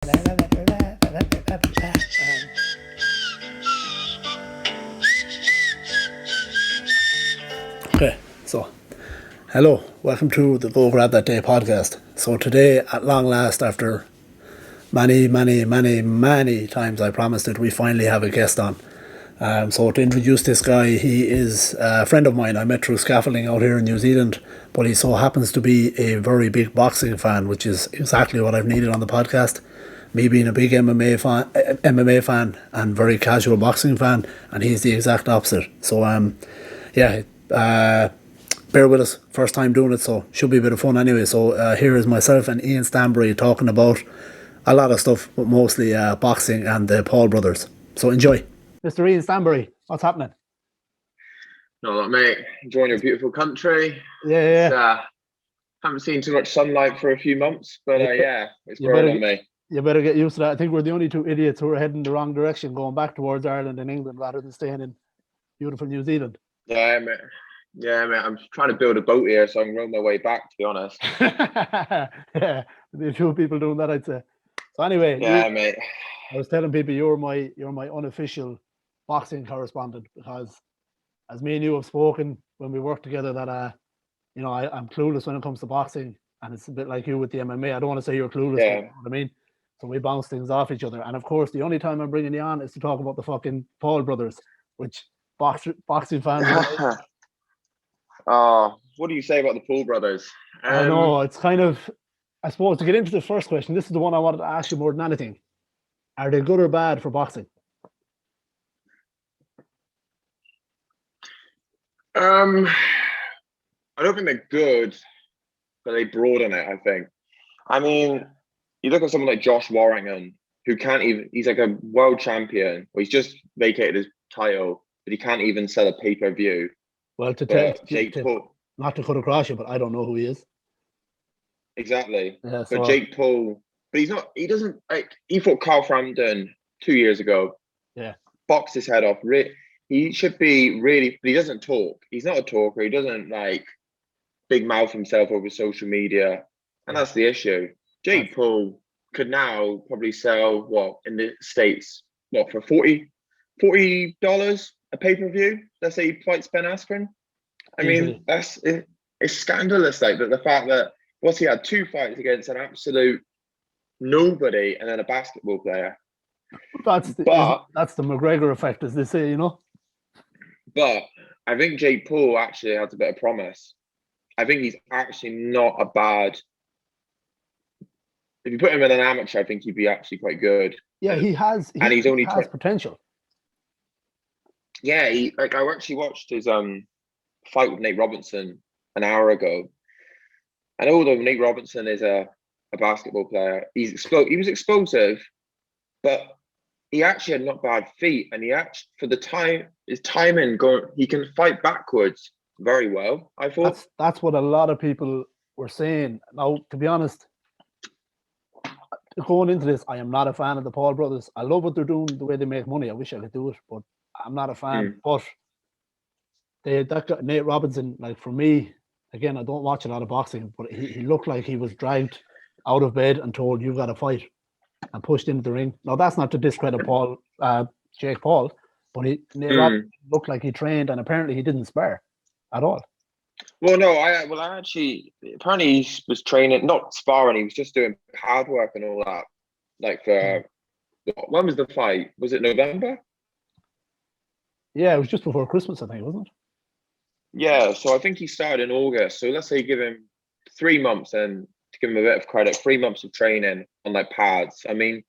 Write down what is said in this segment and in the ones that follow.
Okay, so hello, welcome to the Go Grab That Day podcast. So today, at long last, after many times I promised it, we finally have a guest on. So to introduce this guy, he is a friend of mine. I met through scaffolding out here in New Zealand, but he so happens to be a very big boxing fan, which is exactly what I've needed on the podcast. Me being a big MMA fan and very casual boxing fan, and he's the exact opposite. So yeah, bear with us. First time doing it, so should be a bit of fun anyway. So here is myself and Ian Stanbury talking about a lot of stuff, but mostly boxing and the Paul brothers. So enjoy. Mr. Ian Stanbury, what's happening? No, mate. Enjoying your beautiful country. Yeah. Haven't seen too much sunlight for a few months, but it's growing on me. You better get used to that. I think we're the only two idiots who are heading the wrong direction, going back towards Ireland and England rather than staying in beautiful New Zealand. Yeah, mate. I'm trying to build a boat here so I can row my way back, to be honest. Yeah, there's a few people doing that, I'd say. So anyway, mate. I was telling people you're my unofficial boxing correspondent, because as me and you have spoken when we worked together that I'm clueless when it comes to boxing, and it's a bit like you with the MMA. I don't want to say you're clueless, but you know what I mean? So we bounce things off each other. And of course, the only time I'm bringing you on is to talk about the fucking Paul brothers, which boxing fans what do you say about the Paul brothers? I know, it's kind of, I suppose, to get into the first question, this is the one I wanted to ask you more than anything. Are they good or bad for boxing? I don't think they're good, but they broaden it, I think. I mean, you look at someone like Josh Warrington, who can't even, he's like a world champion, he's just vacated his title, but he can't even sell a pay-per-view. Well, Paul, not to cut across you, but I don't know who he is. Exactly. Yeah, but Jake Paul, but he fought Carl Frampton 2 years ago. Yeah. Boxed his head off. He should be really, but he doesn't talk. He's not a talker. He doesn't big mouth himself over social media. And that's the issue. Jake Paul could now probably sell in the States, for $40 a pay-per-view. Let's say he fights Ben Askren. I mean, it's scandalous, that the fact that he had two fights against an absolute nobody and then a basketball player. That's the McGregor effect, as they say, But I think Jake Paul actually has a bit of promise. I think he's actually not a bad. If you put him in an amateur, I think he'd be actually quite good. Yeah, he has potential. Yeah, I actually watched his fight with Nate Robinson an hour ago, and although Nate Robinson is a basketball player, he was explosive, but he actually had not bad feet, and he actually, for his timing, he can fight backwards very well. I thought that's what a lot of people were saying. Now, to be honest, going into this, I am not a fan of the Paul brothers. I love what they're doing, the way they make money. I wish I could do it, but I'm not a fan. But that guy, Nate Robinson, for me, again, I don't watch a lot of boxing, but he looked like he was dragged out of bed and told, "You've got to fight," and pushed into the ring. Now, that's not to discredit Jake Paul, but Nate Robinson looked like he trained, and apparently he didn't spar at all. Well, no, apparently he was training, not sparring. He was just doing pad work and all that. When was the fight? Was it November? Yeah, it was just before Christmas, I think, wasn't it? Yeah, so I think he started in August. So let's say give him 3 months, and to give him a bit of credit, 3 months of training on pads. I mean,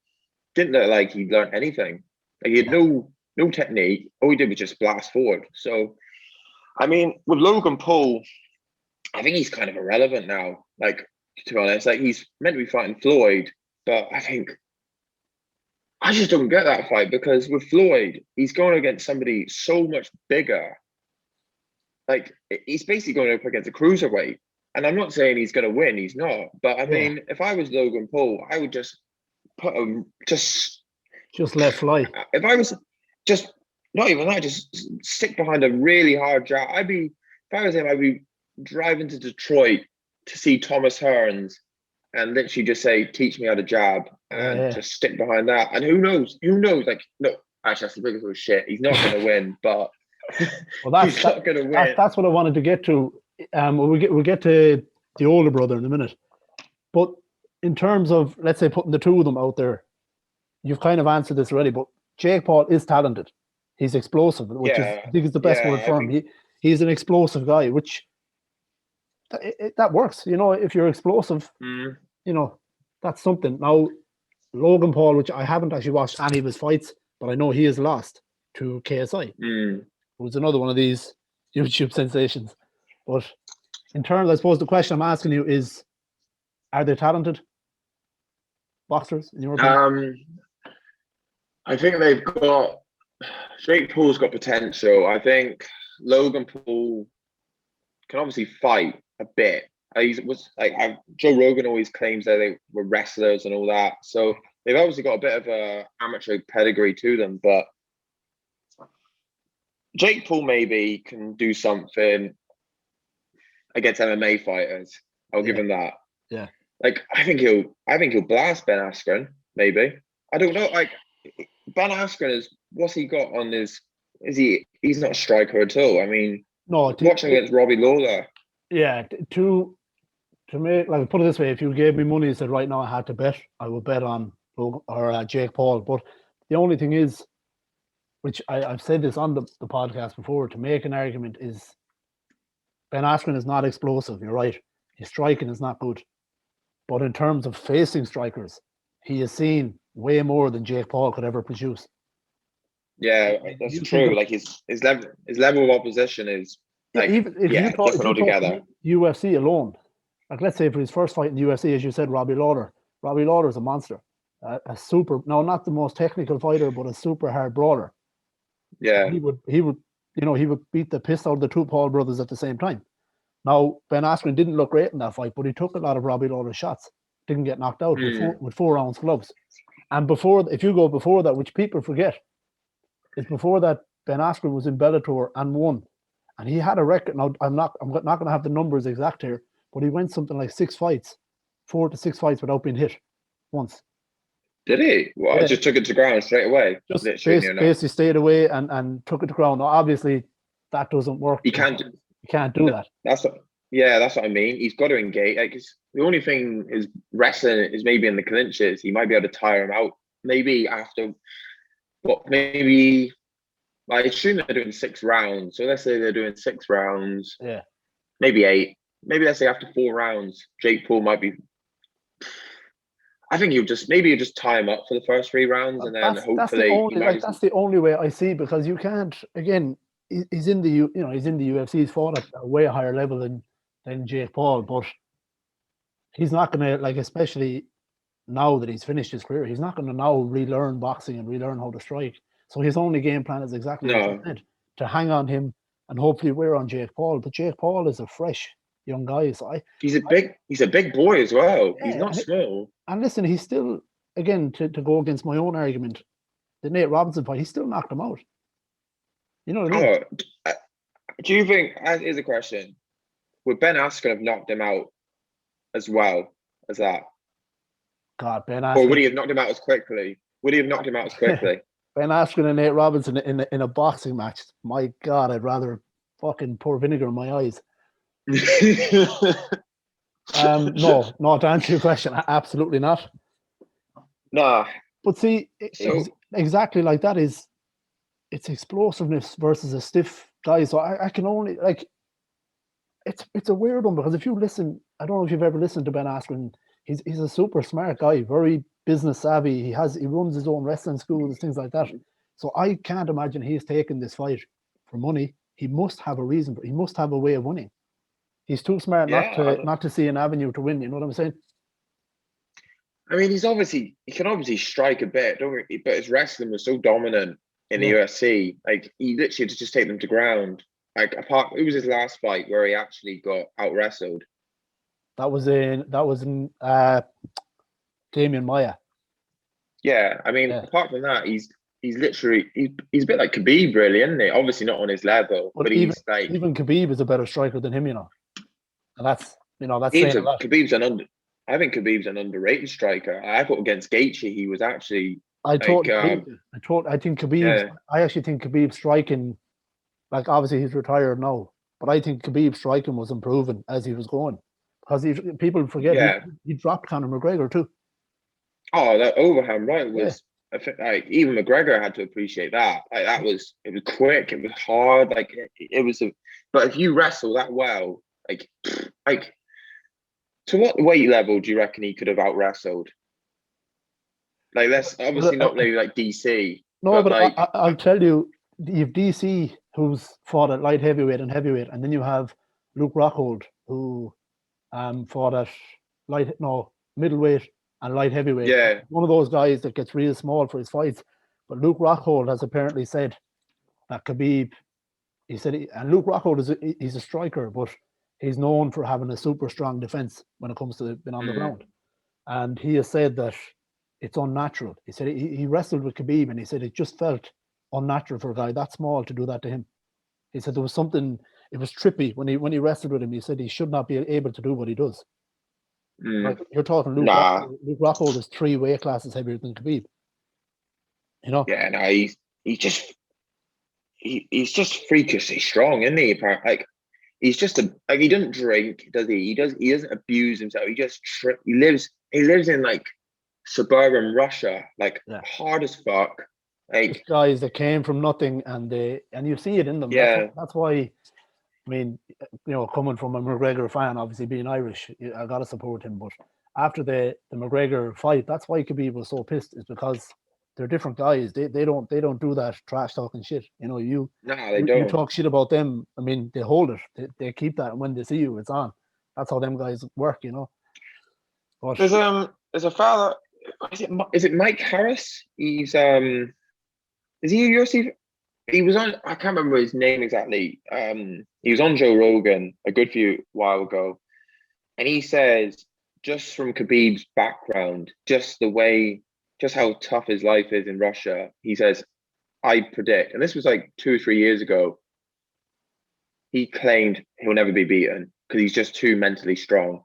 didn't look like he learned anything. He had no technique. All he did was just blast forward. So, I mean, with Logan Paul, I think he's kind of irrelevant now. To be honest, he's meant to be fighting Floyd, but I just don't get that fight, because with Floyd, he's going against somebody so much bigger. He's basically going up against a cruiserweight. And I'm not saying he's going to win. He's not. But I mean, if I was Logan Paul, I would just put him, just let fly. If I was just, not even that, just stick behind a really hard jab. If I was him, I'd be driving to Detroit to see Thomas Hearns and literally just say, "Teach me how to jab," and just stick behind that. And who knows? Like, no, actually, that's the biggest of shit. He's not going to win, but he's not going to win. That's what I wanted to get to. We'll get to the older brother in a minute. But in terms of, let's say, putting the two of them out there, you've kind of answered this already. But Jake Paul is talented. He's explosive, which is, I think, is the best word for him. He's an explosive guy, which that works. You know, if you're explosive, you know, that's something. Now, Logan Paul, which I haven't actually watched any of his fights, but I know he has lost to KSI, who's another one of these YouTube sensations. But in terms, I suppose the question I'm asking you is, are they talented boxers in your opinion? I think they've got, Jake Paul's got potential. I think Logan Paul can obviously fight a bit. Joe Rogan always claims that they were wrestlers and all that. So they've obviously got a bit of a amateur pedigree to them. But Jake Paul maybe can do something against MMA fighters. I'll give him that. Yeah. Like, I think he'll blast Ben Askren, maybe. I don't know. Like, Ben Askren what's he got on his? He's not a striker at all. I mean, no. Watching against Robbie Lawler. Yeah. To make, like, put it this way, if you gave me money and said right now I had to bet, I would bet on Logan or Jake Paul. But the only thing is, which I've said this on the podcast before, to make an argument is Ben Askren is not explosive. You're right. His striking is not good. But in terms of facing strikers, he has seen way more than Jake Paul could ever produce. Yeah, that's true. Like his level of opposition is like, even if you talk UFC alone, like, let's say for his first fight in the UFC, as you said, Robbie Lawler is a monster, a super, no, not the most technical fighter, but a super hard brawler. Yeah, he would beat the piss out of the two Paul brothers at the same time. Now, Ben Askren didn't look great in that fight, but he took a lot of Robbie Lawler's shots. Didn't get knocked out with 4 ounce gloves. And if you go before that, which people forget, is before that Ben Askren was in Bellator and won. And he had a record. Now, I'm not going to have the numbers exact here, but he went something like 4 to 6 fights without being hit once. Did he? Well, I just took it to ground straight away. Just basically stayed away and took it to ground. Now, obviously, that doesn't work. You can't do that. That's what I mean. He's got to engage. Like, the only thing is wrestling is maybe in the clinches. He might be able to tire him out. Maybe after, but maybe, I assume they're doing 6 rounds. So let's say they're doing 6 rounds. Yeah. Maybe 8. Maybe let's say after 4 rounds, Jake Paul might be. I think you'll just tie him up for the first 3 rounds, and then hopefully that's the only way I see, because you can't. Again, he's in the UFC. He's fought at a way higher level than Jake Paul, but he's not going to, like, especially now that he's finished his career, he's not going to now relearn boxing and relearn how to strike. So his only game plan is exactly what you said, to hang on him and hopefully wear on Jake Paul. But Jake Paul is a fresh young guy. So he's a big boy as well. Yeah, he's not small. And listen, he's still, again, to go against my own argument, the Nate Robinson fight, he still knocked him out. You know what I mean? Do you think, here's a question, would Ben Askren have knocked him out as well as that? God, Ben Askren. Or would he have knocked him out as quickly? Ben Askren and Nate Robinson in a boxing match. My God, I'd rather fucking pour vinegar in my eyes. No, to answer your question, absolutely not. Nah. But see, exactly like that is, it's explosiveness versus a stiff guy. So I can only, like, it's a weird one, because if you listen, I don't know if you've ever listened to Ben Askren. He's a super smart guy, very business savvy. He runs his own wrestling schools, things like that. So I can't imagine he's taken this fight for money. He must have a reason. He must have a way of winning. He's too smart not to see an avenue to win. You know what I'm saying? I mean, he can obviously strike a bit, but his wrestling was so dominant in the UFC. Like, he literally had to just take them to ground. Like, it was his last fight where he actually got out wrestled. That was in Damian Maia. Yeah, I mean, apart from that, he's literally he's a bit like Khabib, really, isn't he? Obviously not on his level, but even Khabib is a better striker than him, you know. And that's saying a lot. Khabib's an I think Khabib's an underrated striker. I thought against Gaethje he was actually I like, totally agree with you. I think Khabib's. yeah, I actually think Khabib's striking, like obviously he's retired now, but I think Khabib's striking was improving as he was going, because people forget yeah. he dropped Conor McGregor too. Oh, that overhand right Yeah, was. I think like even McGregor had to appreciate that. Like that was it was quick, it was hard. Like it was a. But if you wrestle that well, like to what weight level do you reckon he could have out wrestled? Like that's but obviously not maybe like DC, no, but but like I'll tell you, you've DC who's fought at light heavyweight and heavyweight, and then you have Luke Rockhold who fought at middleweight and light heavyweight. yeah, One of those guys that gets real small for his fights. But Luke Rockhold has apparently said that Khabib, he said, and Luke Rockhold he's a striker, but he's known for having a super strong defense when it comes to being on the mm, ground. And he has said that it's unnatural. He said he wrestled with Khabib, and he said it just felt unnatural for a guy that small to do that to him. He said there was something. It was trippy when he wrestled with him. He said he should not be able to do what he does. Like mm, you're talking Luke nah, Rockhold. Luke Rockhold is 3 weight classes heavier than Khabib. You know? yeah, nah. He's just he's just freakishly strong, isn't he? Like he's just a like he doesn't drink, does he? He doesn't abuse himself. He lives in like suburban Russia, like Yeah. hard as fuck. Just Like guys that came from nothing, and you see it in them. yeah, That's why. I mean, coming from a McGregor fan, obviously being Irish, I gotta support him. But after the McGregor fight, that's why Khabib was so pissed, is because they're different guys. They don't do that trash talking shit. no, they You don't. talk shit about them. I mean, they hold it. They keep that, and when they see you, it's on. That's how them guys work. But There's a fella. Is it Mike Harris? Is he a UFC? He was on. I can't remember his name exactly. He was on Joe Rogan a good few while ago, and he says just from Khabib's background, just how tough his life is in Russia. He says, I predict, and this was like 2 or 3 years ago. He claimed he'll never be beaten because he's just too mentally strong.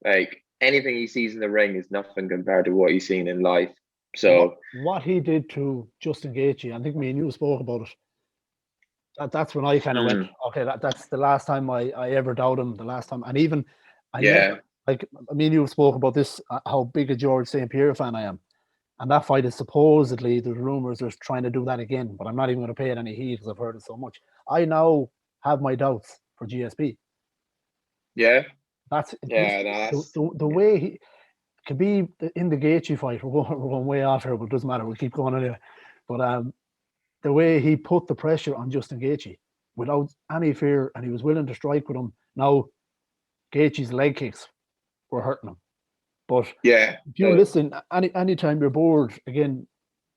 Like anything he sees in the ring is nothing compared to what he's seen in life. what So what he did to Justin Gaethje, I think me and you spoke about it. That's when I kind of went, mm, okay, that's the last time I ever doubt him. The last time, and even I never, yeah, like, I mean, you spoke about this, how big a George St. Pierre fan I am, and that fight is supposedly, there's rumors they're trying to do that again, but I'm not even going to pay it any heed because I've heard it so much. I now have my doubts for GSP. yeah, That's yeah. No, the way he could be in the Gaethje fight. We're going way off here, but it doesn't matter. We'll keep going anyway. But the way he put the pressure on Justin Gaethje without any fear, and he was willing to strike with him. Now, Gaethje's leg kicks were hurting him. But yeah, if you listen, anytime you're bored, again,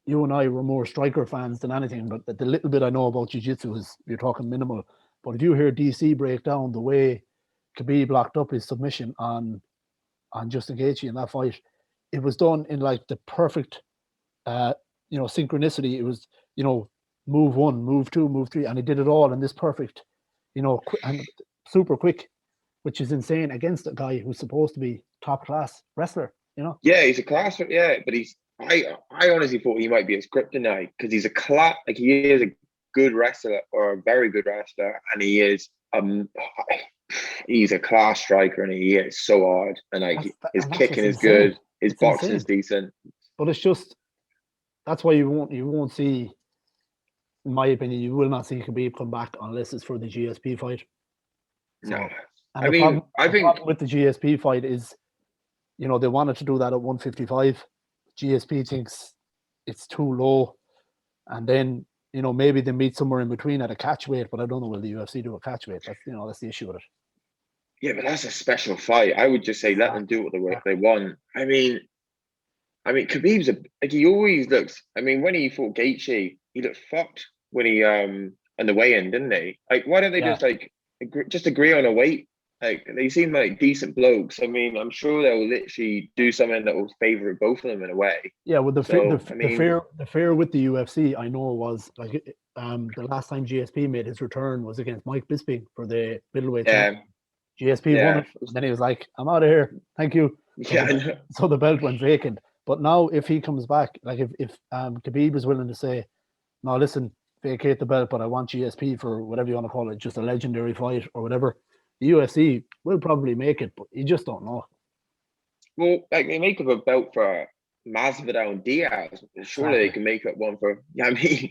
you and I were more striker fans than anything, but the little bit I know about jiu-jitsu is, you're talking minimal. But if you hear DC break down the way Khabib locked up his submission on Justin Gaethje in that fight, it was done in like the perfect uh, synchronicity. It was, move one, move two, move three, and he did it all in this perfect, and super quick, which is insane against a guy who's supposed to be top class wrestler. yeah. He's a class. Yeah, but he's. I honestly thought he might be a kryptonite because he's a class. Like he is a good wrestler or a very good wrestler, and he is he's a class striker, and he is so hard, and like his And that's kicking what's is insane. good, his It's boxing is insane, decent. but it's just, that's why you won't see, in my opinion, you will not see Khabib come back unless it's for the GSP fight. No, So, and I the mean, problem I the think problem with the GSP fight is, they wanted to do that at 155. GSP thinks it's too low, and then maybe they meet somewhere in between at a catch weight. But I don't know, will the UFC do a catch weight? That's the issue with it. yeah, but that's a special fight. I would just say let them do what they want. Khabib's like he always looks. I mean, when he fought Gaethje, he looked fucked when he on the weigh-in, didn't they? Like, why don't they Yeah, just like agree on a weight? Like, they seem like decent blokes. I mean, I'm sure they'll literally do something that will favor both of them in a way. yeah. Well, So, I mean, the fear with the UFC, I know, was like, the last time GSP made his return was against Mike Bisping for the middleweight title. yeah, GSP won yeah, it, and then he was like, "I'm out of here, thank you." So Yeah, I know. the belt went vacant. But now, if he comes back, like if Khabib is willing to say, no, listen, vacate the belt, but I want GSP for whatever you want to call it, just a legendary fight or whatever, the UFC will probably make it, but you just don't know. Well, like they make up a belt for Masvidal and Diaz. Surely they Exactly. can make up one for. Yeah, I mean,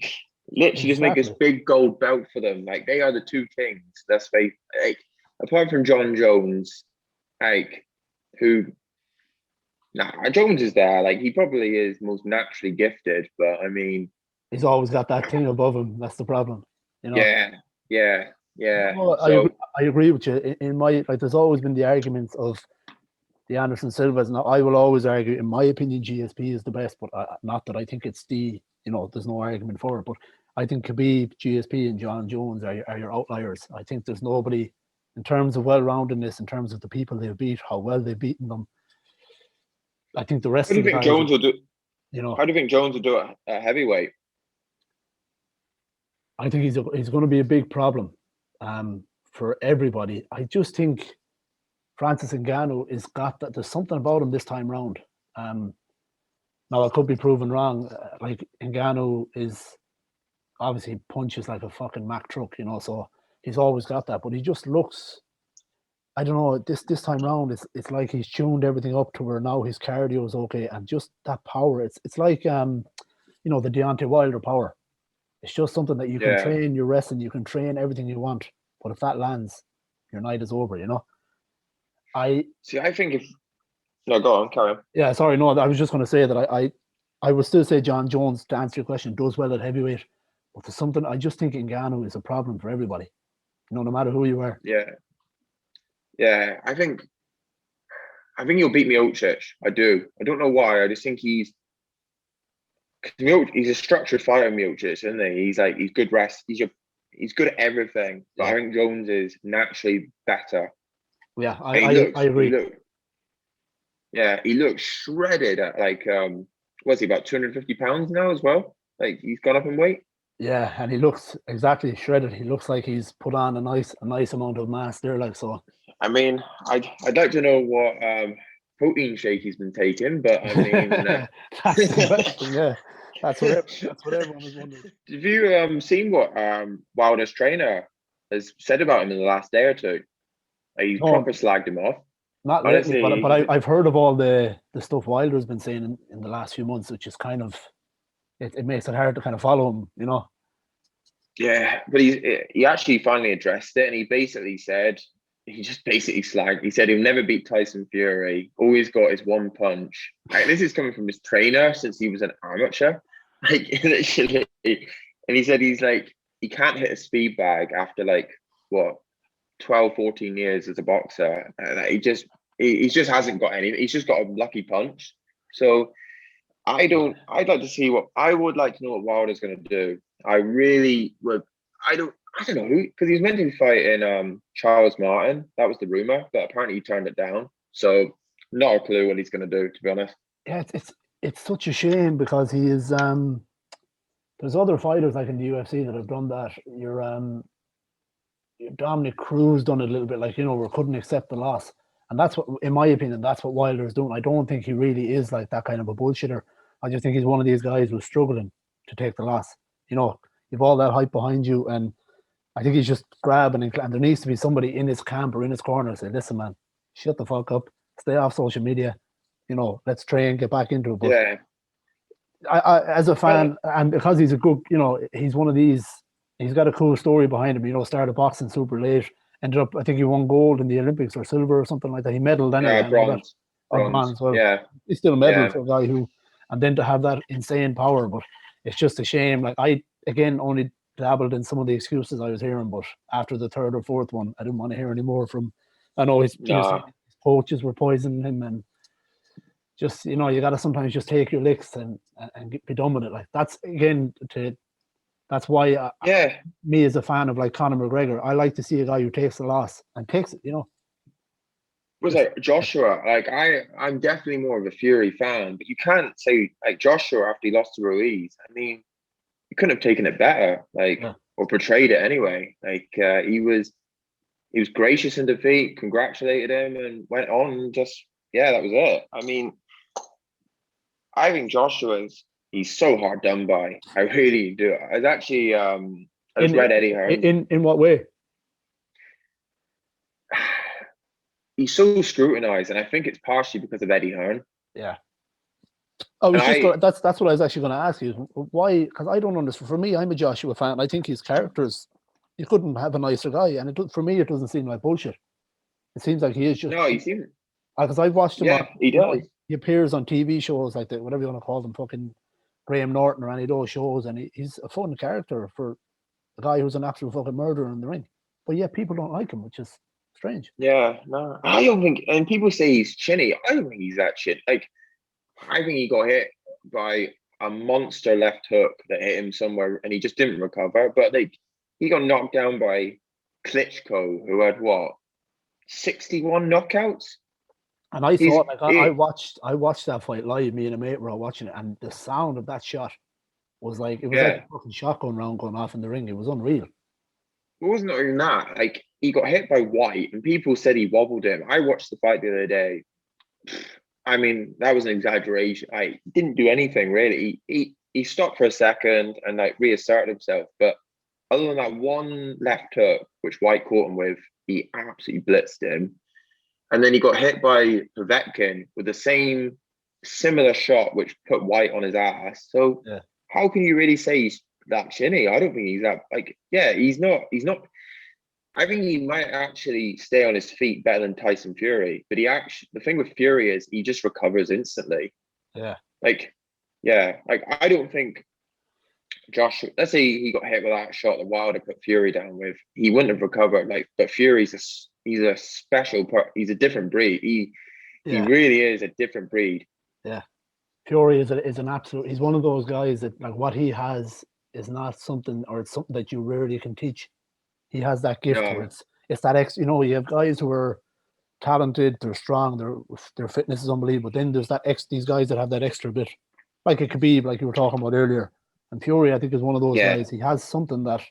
literally just make this Exactly. big gold belt for them. Like they are the two kings. That's like apart from John Jones, like who. Nah, Jones is there. Like he probably is most naturally gifted, but I mean, He's always got that thing above him. That's the problem, you know. yeah, yeah, yeah. No, So I agree with you. In my like, there's always been the arguments of the Anderson Silvas. Now, I will always argue, in my opinion, GSP is the best, but not that I think it's the, there's no argument for it. But I think Khabib, GSP, and John Jones are your outliers. I think there's nobody in terms of well-roundedness, in terms of the people they've beat, how well they've beaten them. I think the how rest do of you the think guys, Jones will do? you know, How do you think Jones will do it at heavyweight? I think he's going to be a big problem for everybody. I just think Francis Ngannou is got that. There's something about him this time round. Now I could be proven wrong. Like Ngannou is obviously punches like a fucking Mack truck, so he's always got that. But he just looks. I don't know. This time round, it's like he's tuned everything up to where now his cardio is okay, and just that power. It's like the Deontay Wilder power. It's just something that you can Yeah. train your wrestling, you can train everything you want. But if that lands, your night is over. I See, I think if no, go on, carry on. Yeah, sorry, no, I was just going to say that I would still say John Jones, to answer your question, does well at heavyweight. But there's something, I just think Ngannou is a problem for everybody, no matter who you are. Yeah, yeah. I think he'll beat Miocic. I do. I don't know why. I just think he's a structured fighter, Miocic, isn't he? He's good rest. He's good at everything. But I Yeah, think Jones is naturally better. yeah, And I agree. He looks shredded at what's he, about 250 pounds now as well? Like he's gone up in weight. Yeah, and he looks exactly shredded. He looks like he's put on a nice amount of mass there, like so. I mean, I'd like to know what protein shake he's been taking, but I mean, that's the question. Yeah, that's what everyone is wondering. have you seen what Wilder's trainer has said about him in the last day or two? He's No, proper slagged him off. not lately, Honestly, but I've heard of all the stuff Wilder's been saying in the last few months, which is kind of it makes it hard to kind of follow him. yeah, but he actually finally addressed it, and he basically said he just basically slagged. He said he'll never beat Tyson Fury. Always got his one punch. Like, this is coming from his trainer since he was an amateur. Like literally, and he said he can't hit a speed bag after what 12, 14 years as a boxer. And he just hasn't got any. He's just got a lucky punch. So I'd like to see I would like to know what Wilder's going to do. I really would. I don't know who, because he was meant to be fighting Charles Martin. That was the rumor, but apparently he turned it down. So not a clue what he's going to do, to be honest. Yeah, it's such a shame because he is. There's other fighters like in the UFC that have done that. Your Dominic Cruz done it a little bit, like where couldn't accept the loss, and that's what, in my opinion, that's what Wilder is doing. I don't think he really is like that kind of a bullshitter. I just think he's one of these guys who's struggling to take the loss. You've all that hype behind you, and I think he's just grabbing and there needs to be somebody in his camp or in his corner say, listen, man, shut the fuck up, stay off social media, let's train, get back into it. But Yeah. I as a fan, and because he's a good, he's one of these, he's got a cool story behind him, started boxing super late, ended up, I think he won gold in the Olympics or silver or something like that. He medaled anyway. Bronze. Or bronze. Well, yeah. he's still a medal for a guy who, and then to have that insane power, but it's just a shame. Like I, again, only dabbled in some of the excuses I was hearing, but after the third or fourth one, I didn't want to hear any more from. I know his coaches were poisoning him, and just you got to sometimes just take your licks and be done with it. Like that's that's why me as a fan of like Conor McGregor, I like to see a guy who takes the loss and takes it. Was like Joshua? Like I'm definitely more of a Fury fan, but you can't say like Joshua after he lost to Ruiz. I mean, he couldn't have taken it better, or portrayed it anyway. Like he was gracious in defeat, congratulated him, and went on and just yeah, that was it. I mean, I think he's so hard done by. I really do. I was actually I just In read Eddie Hearn. in what way? He's so scrutinized, and I think it's partially because of Eddie Hearn. Yeah. I And was just that's what I was actually going to ask you. Why? Because I don't understand. For me, I'm a Joshua fan. I think his characters, you couldn't have a nicer guy, and for me, it doesn't seem like bullshit. It seems like he is just no, he seems because I've watched him on. yeah, he does. He appears on TV shows like the whatever you want to call them, fucking Graham Norton or any of those shows, and he's a fun character for a guy who's an absolute fucking murderer in the ring. But yet people don't like him, which is strange. Yeah, no, I don't think. And people say he's chinny. I don't think he's that shit. Like, I think he got hit by a monster left hook that hit him somewhere, and he just didn't recover. But like, he got knocked down by Klitschko, who had what 61 knockouts. And I thought, like, I watched that fight live. Me and a mate were all watching it, and the sound of that shot was like like a fucking shotgun round going off in the ring. It was unreal. It wasn't even that. Like, he got hit by White, and people said he wobbled him. I watched the fight the other day. I mean, that was an exaggeration. I didn't do anything really. He stopped for a second and like reasserted himself. But other than that one left hook, which White caught him with, he absolutely blitzed him. And then he got hit by Povetkin with the same similar shot, which put White on his ass. So how can you really say he's that chinny? I don't think he's that. Like, yeah, he's not. I think he might actually stay on his feet better than Tyson Fury. But the thing with Fury is he just recovers instantly. Yeah. Like, yeah, like I don't think Josh. Let's say he got hit with that shot that Wilder put Fury down with. He wouldn't have recovered. Like, but Fury's he's a special part. He's a different breed. He really is a different breed. Yeah, Fury is an absolute. He's one of those guys that like what he has is not something, or it's something that you rarely can teach. He has that gift where it's that you have guys who are talented, they're strong, their fitness is unbelievable. Then there's these guys that have that extra bit, like a Khabib, like you were talking about earlier. And Fury, I think, is one of those guys. He has something that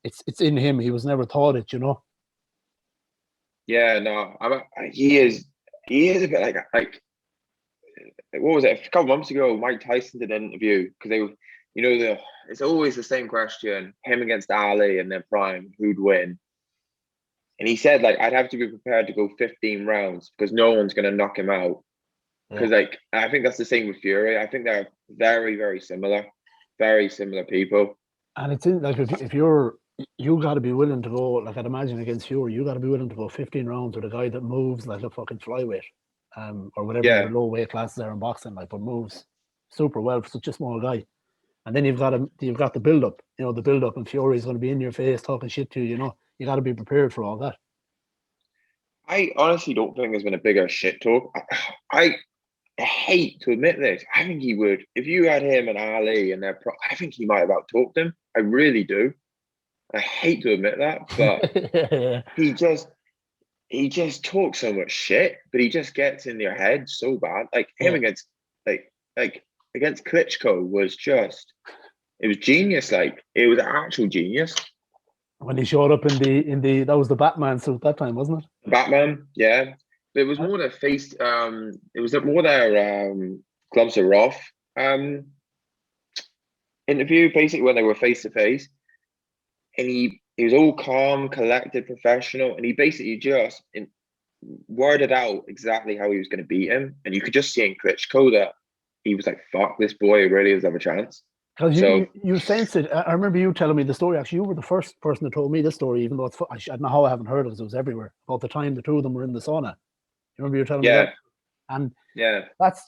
it's in him. He was never taught it, Yeah, no, he is a bit like what was it? A couple months ago, Mike Tyson did an interview because they were, it's always the same question: him against Ali in their prime, who'd win? And he said, like, I'd have to be prepared to go 15 rounds because no one's going to knock him out. Because, like, I think that's the same with Fury. I think they're very, very similar people. And it's like if you got to be willing to go, like I'd imagine against Fury, you got to be willing to go 15 rounds with a guy that moves like a fucking flyweight, or whatever your low weight classes are in boxing, like, but moves super well for such a small guy. And then you've got the build up, and Fury's going to be in your face talking shit to you. You got to be prepared for all that. I honestly don't think there's been a bigger shit talk. I hate to admit this. I think he would, if you had him and Ali and I think he might have out-talked him. I really do. I hate to admit that, but he just talks so much shit, but he just gets in your head so bad. Like him against against Klitschko was it was genius. Like it was actual genius. When he showed up in the that was the Batman suit that time, wasn't it? Batman, yeah. It was more their face. It was more their gloves are off interview, basically when they were face to face, and he was all calm, collected, professional, and he basically just worded out exactly how he was going to beat him, and you could just see in Klitschko that he was like, "Fuck, this boy really does have a chance." Because you sense it. I remember you telling me the story. Actually, you were the first person that told me this story, even though I don't know how I haven't heard it because it was everywhere. About the time the two of them were in the sauna. You remember you telling me that? And that's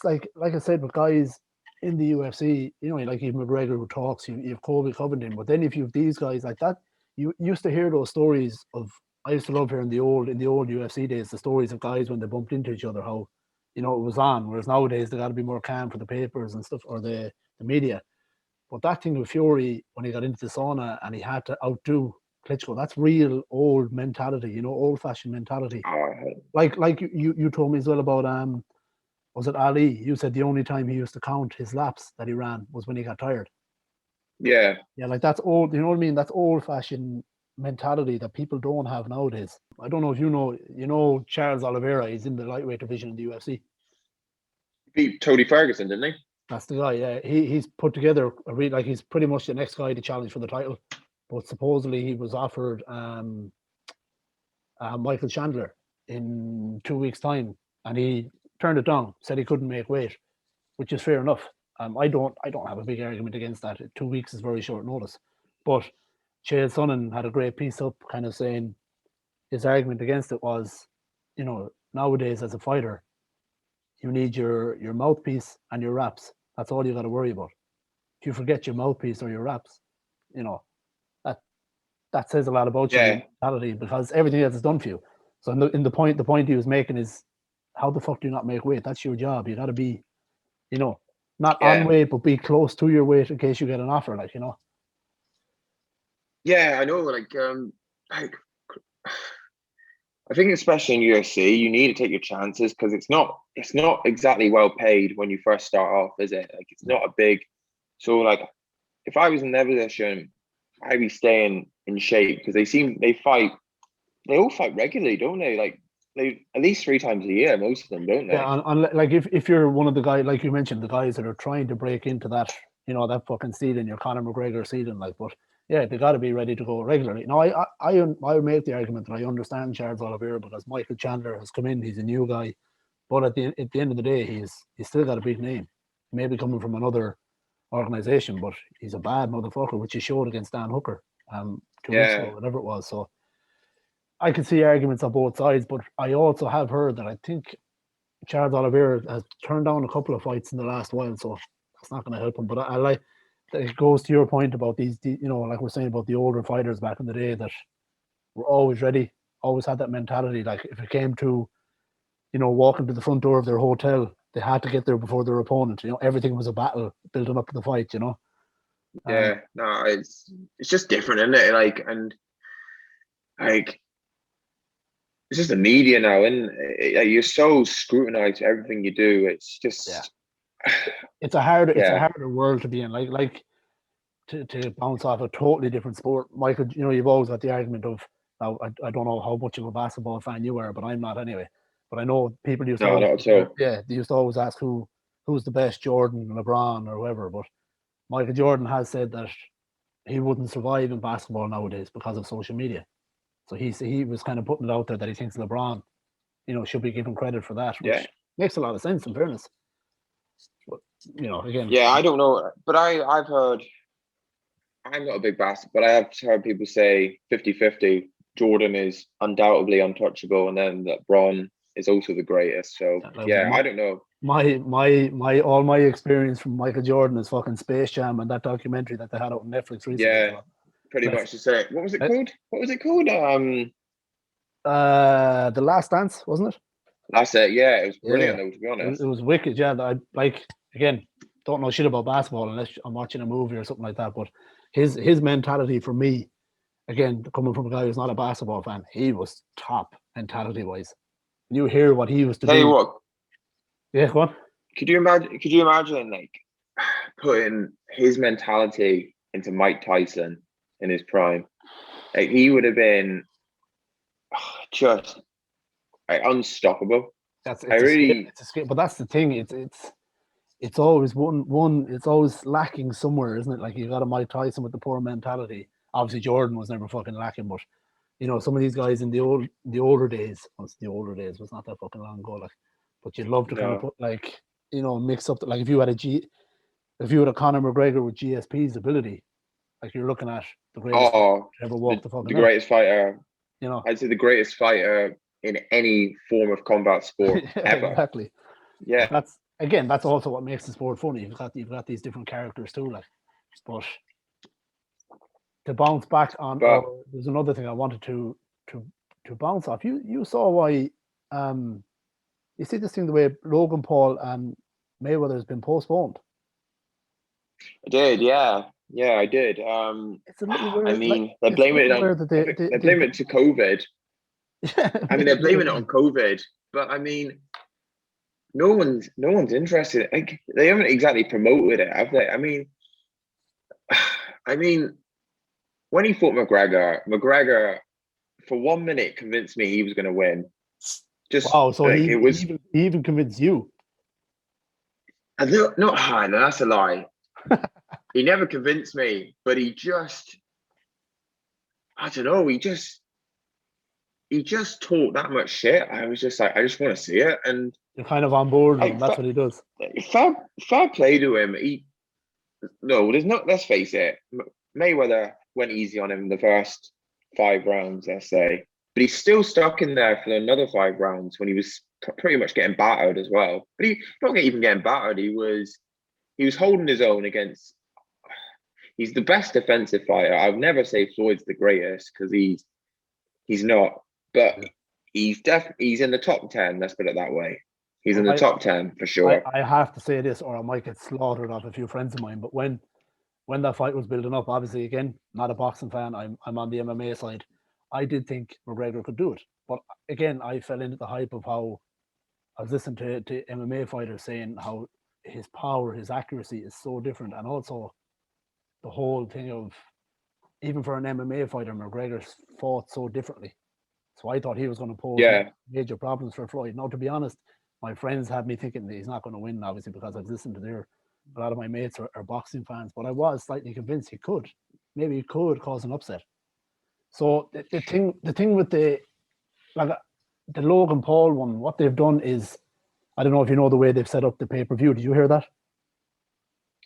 like I said, with guys in the UFC, like even McGregor who talks, you've Colby Covington, but then if you have these guys like that, you used to hear those stories of. I used to love hearing in the old UFC days the stories of guys when they bumped into each other, how it was on. Whereas nowadays they got to be more calm for the papers and stuff, or the media. But that thing with Fury when he got into the sauna and he had to outdo Klitschko, that's real old mentality, old-fashioned mentality. Like you told me as well about was it Ali? You said the only time he used to count his laps that he ran was when he got tired. Yeah, like that's old. You know what I mean? That's old-fashioned mentality that people don't have nowadays. I don't know if you know Charles Oliveira. He's in the lightweight division in the UFC. Beat Tony Ferguson, didn't he? That's the guy. Yeah, he's put together like he's pretty much the next guy to challenge for the title. But supposedly he was offered Michael Chandler in 2 weeks' time, and he turned it down. Said he couldn't make weight, which is fair enough. I don't have a big argument against that. 2 weeks is very short notice. But Chael Sonnen had a great piece up, kind of saying his argument against it was, nowadays as a fighter, you need your mouthpiece and your wraps. That's all you got to worry about. If you forget your mouthpiece or your wraps, that says a lot about your mentality, because everything else is done for you. So the point he was making is, how the fuck do you not make weight? That's your job. You got to be, not on weight, but be close to your weight in case you get an offer, Yeah, I know. I think especially in UFC, you need to take your chances, because it's not exactly well paid when you first start off, is it? Like, it's not a big. So like, if I was in their position, I'd be staying in shape, because they all fight regularly, don't they? Like, they at least 3 times a year, most of them, don't they? Yeah, and like if you're one of the guys, like you mentioned, the guys that are trying to break into that, that fucking ceiling, your Conor McGregor ceiling, but yeah, they got to be ready to go regularly. Now, I would make the argument that I understand Charles Oliveira, because Michael Chandler has come in, he's a new guy, but at the end of the day, he's still got a big name. Maybe coming from another organization, but he's a bad motherfucker, which he showed against Dan Hooker 2 weeks ago, whatever it was. So I can see arguments on both sides, but I also have heard that I think Charles Oliveira has turned down a couple of fights in the last while, so that's not going to help him. But I like, it goes to your point about these, like we're saying about the older fighters back in the day, that were always ready, always had that mentality. Like, if it came to, walking to the front door of their hotel, they had to get there before their opponent. Everything was a battle building up to the fight. Yeah, no, it's just different, isn't it? Like, and like, it's just the media now, and you're so scrutinized for everything you do. It's just, it's a harder world to be in. Like to bounce off a totally different sport, Michael. You've always got the argument of, now I don't know how much of a basketball fan you are, but I'm not anyway. But I know people used to they used to always ask who's the best, Jordan, LeBron, or whoever. But Michael Jordan has said that he wouldn't survive in basketball nowadays because of social media. So he was kind of putting it out there that he thinks LeBron, should be given credit for that, which makes a lot of sense, in fairness. But, again. Yeah, I don't know. But I've heard, I'm not a big basketball, but I have heard people say 50-50. Jordan is undoubtedly untouchable, and then LeBron is also the greatest. So I don't know. My all my experience from Michael Jordan is fucking Space Jam and that documentary that they had out on Netflix recently. Yeah, so pretty much the same. What was it called? The Last Dance, wasn't it? That's it. Yeah, it was brilliant though, to be honest. It was wicked. Yeah, I like, again, don't know shit about basketball unless I'm watching a movie or something like that. But his mentality, for me, again, coming from a guy who's not a basketball fan, he was top mentality wise. You hear what he used to do. Tell you what. Yeah, go on. Could you imagine like putting his mentality into Mike Tyson in his prime? Like, he would have been just unstoppable. But that's the thing. It's always one. It's always lacking somewhere, isn't it? Like, you got a Mike Tyson with the poor mentality. Obviously, Jordan was never fucking lacking, but some of these guys in the older days. Well, the older days, it was not that fucking long ago. Like, but you'd love to kind of put, like, mix up. Like, if you had a Conor McGregor with GSP's ability, like, you're looking at the greatest to ever walk the fucking the greatest fighter. I'd say the greatest fighter in any form of combat sport ever. Exactly. Yeah. That's also what makes the sport funny. You've got these different characters too, like. But to bounce back on, there's another thing I wanted to bounce off. You saw why, you see this thing, the way Logan Paul and Mayweather has been postponed. I did, yeah, I did. It's a little weird. I mean, they're blaming it on. They're blaming it to COVID. Yeah, I mean, they're blaming it on COVID, but I mean, no one's interested. Like, they haven't exactly promoted it, have they? I mean, when he fought McGregor for 1 minute convinced me he was going to win. Just Wow, so like he, it he was. even he even convinced you. Not high. No, that's a lie. He never convinced me, but he just. I don't know. He just talked that much shit. I was just like, I just want to see it, and You're kind of on board with him. like That's what he does. fair play to him. No, there's not. Let's face it. Mayweather went easy on him in the first 5 rounds, let's say, but he's still stuck in there for another 5 rounds when he was pretty much getting battered as well. But he not even getting battered. He was holding his own against. He's the best defensive fighter. I'll never say Floyd's the greatest because he's not, but he's in the top 10. Let's put it that way. He's in the top 10 for sure. I have to say this, or I might get slaughtered off a few friends of mine. But when that fight was building up, obviously, again, not a boxing fan. I'm on the MMA side. I did think McGregor could do it, but again, I fell into the hype of how I was listening to MMA fighters saying how his power, his accuracy is so different, and also the whole thing of even for an MMA fighter, McGregor's fought so differently. So I thought he was going to pose major problems for Floyd. Now, to be honest, my friends had me thinking that he's not going to win, obviously, because I've listened to a lot of my mates are boxing fans, but I was slightly convinced he could. Maybe he could cause an upset. So the thing with the Logan Paul one, what they've done is, I don't know if you know the way they've set up the pay-per-view. Did you hear that?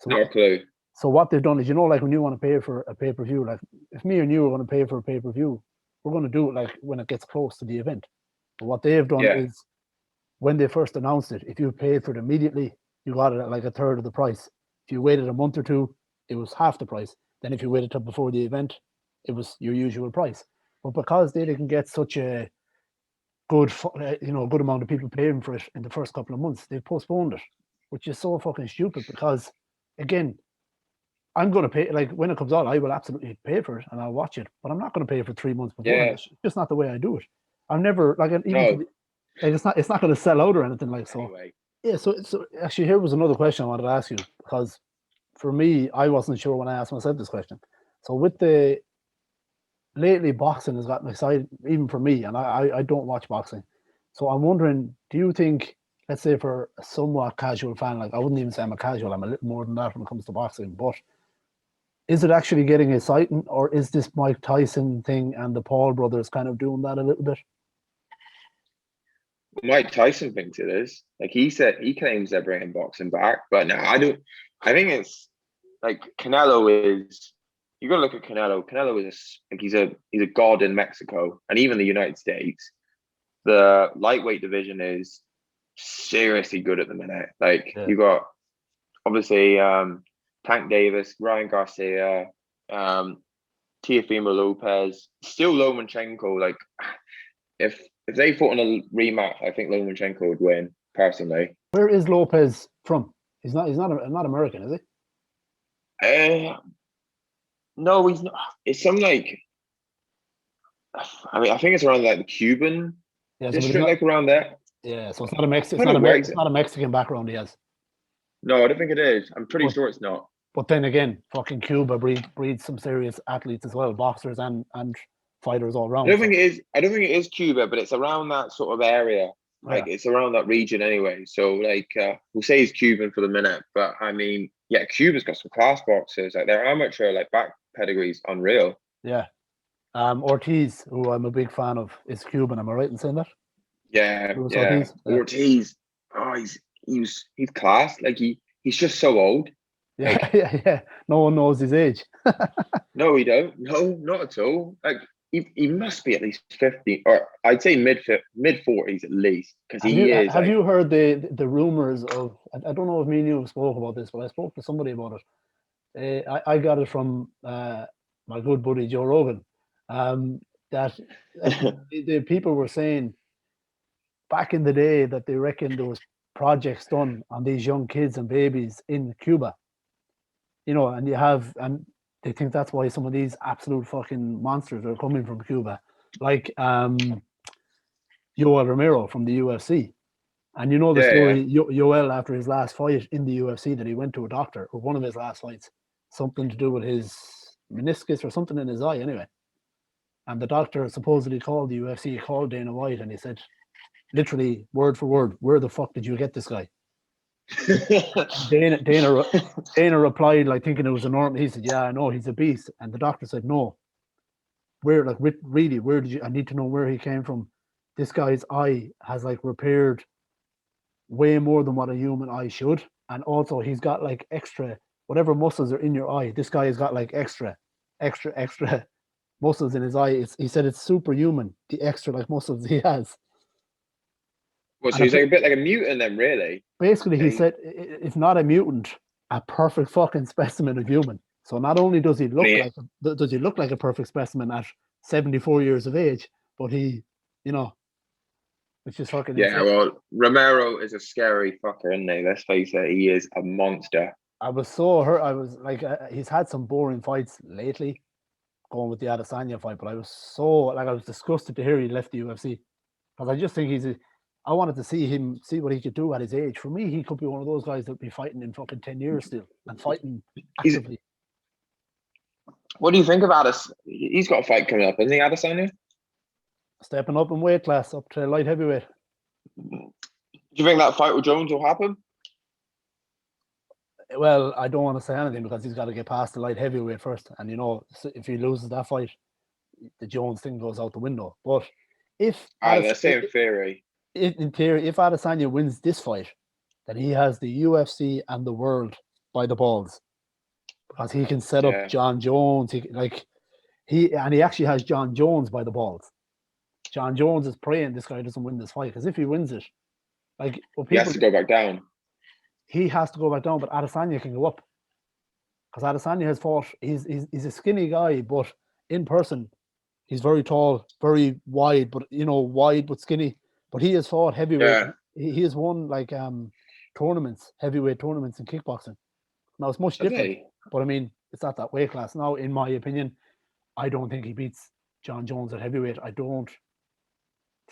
No clue. So what they've done is, like when you want to pay for a pay-per-view, like if me and you are going to pay for a pay-per-view, we're going to do it like when it gets close to the event. But what they've done is, when they first announced it, if you paid for it immediately, you got it at like a third of the price. If you waited a month or two, it was half the price. Then if you waited till before the event, it was your usual price. But because they didn't get such a good amount of people paying for it in the first couple of months, they've postponed it, which is so fucking stupid. Because again, I'm going to pay, like when it comes out, I will absolutely pay for it and I'll watch it, but I'm not going to pay for 3 months before. Yeah. It's just not the way I do it. I've never it's not going to sell out or anything like so. Anyway. Yeah. So actually, here was another question I wanted to ask you, because for me, I wasn't sure when I asked myself this question. So with lately boxing has gotten excited, even for me, and I don't watch boxing. So I'm wondering, do you think, let's say for a somewhat casual fan, like I wouldn't even say I'm a casual, I'm a little more than that when it comes to boxing, but is it actually getting exciting, or is this Mike Tyson thing and the Paul brothers kind of doing that a little bit? Mike Tyson thinks it is. Like he claims they're bringing boxing back, but no, I don't. I think it's like Canelo is. You got to look at Canelo. Canelo is he's a god in Mexico and even the United States. The lightweight division is seriously good at the minute. Like you got obviously Tank Davis, Ryan Garcia, Teofimo Lopez, still Lomachenko. Like if they fought in a rematch, I think Lomachenko would win personally. Where is Lopez from? He's not American, is he? No, he's not. It's some like. I mean, I think it's around like the Cuban district, like around there. Yeah, so it's not a Mexican. It's not a Mexican background he has. No, I don't think it is. I'm pretty sure it's not. But then again, fucking Cuba breeds some serious athletes as well, boxers and fighters all around. I don't think it is Cuba, but it's around that sort of area. Like it's around that region anyway. So like we'll say he's Cuban for the minute, but I mean, yeah, Cuba's got some class boxers. Like their amateur like back pedigree's unreal. Yeah. Ortiz, who I'm a big fan of, is Cuban. Am I right in saying that? Yeah, yeah. Ortiz. Oh, he's class. Like he's just so old. Yeah, like, yeah. No one knows his age. No, we don't. No, not at all. Like he must be at least 50, or I'd say mid 40s at least, because he is. Have you heard the rumors of? I don't know if me and you spoke about this, but I spoke to somebody about it. I got it from my good buddy Joe Rogan. That the people were saying back in the day that they reckon there was projects done on these young kids and babies in Cuba. And they think that's why some of these absolute fucking monsters are coming from Cuba, like Yoel Romero from the UFC. And you know the story, Yoel, after his last fight in the UFC, that he went to a doctor, or one of his last fights, something to do with his meniscus or something in his eye anyway. And the doctor supposedly called the UFC, called Dana White, and he said, literally word for word, where the fuck did you get this guy? Dana replied, like thinking it was a normal. He said, "Yeah, I know he's a beast." And the doctor said, "No, where, like, really, where did you? I need to know where he came from. This guy's eye has like repaired way more than what a human eye should, and also he's got like extra whatever muscles are in your eye. This guy has got like extra muscles in his eye. He said it's superhuman, the extra like muscles he has." Well, so he's like a bit like a mutant then, really. Basically, he said, if not a mutant, a perfect fucking specimen of human. So not only does he look like a perfect specimen at 74 years of age, but he, which is fucking insane. Well, Romero is a scary fucker, isn't he? Let's face it, he is a monster. I was so hurt. I was like, he's had some boring fights lately, going with the Adesanya fight, but I was disgusted to hear he left the UFC, because I just think I wanted to see what he could do at his age. For me, he could be one of those guys that would be fighting in fucking 10 years still and fighting actively. What do you think about us? He's got a fight coming up, isn't he, Adesanya? Stepping up in weight class, up to light heavyweight. Do you think that fight with Jones will happen? Well, I don't want to say anything because he's got to get past the light heavyweight first. And, if he loses that fight, the Jones thing goes out the window. But if... let's say in theory. In theory, if Adesanya wins this fight, then he has the UFC and the world by the balls, because he can set up John Jones. He actually has John Jones by the balls. John Jones is praying this guy doesn't win this fight, because if he wins it, he has to go back down. He has to go back down, but Adesanya can go up, because Adesanya has fought. He's a skinny guy, but in person, he's very tall, very wide, but wide but skinny. But he has fought heavyweight. Yeah. He has won tournaments, heavyweight tournaments in kickboxing. Now it's much different, but I mean, it's not that weight class. Now, in my opinion, I don't think he beats John Jones at heavyweight. I don't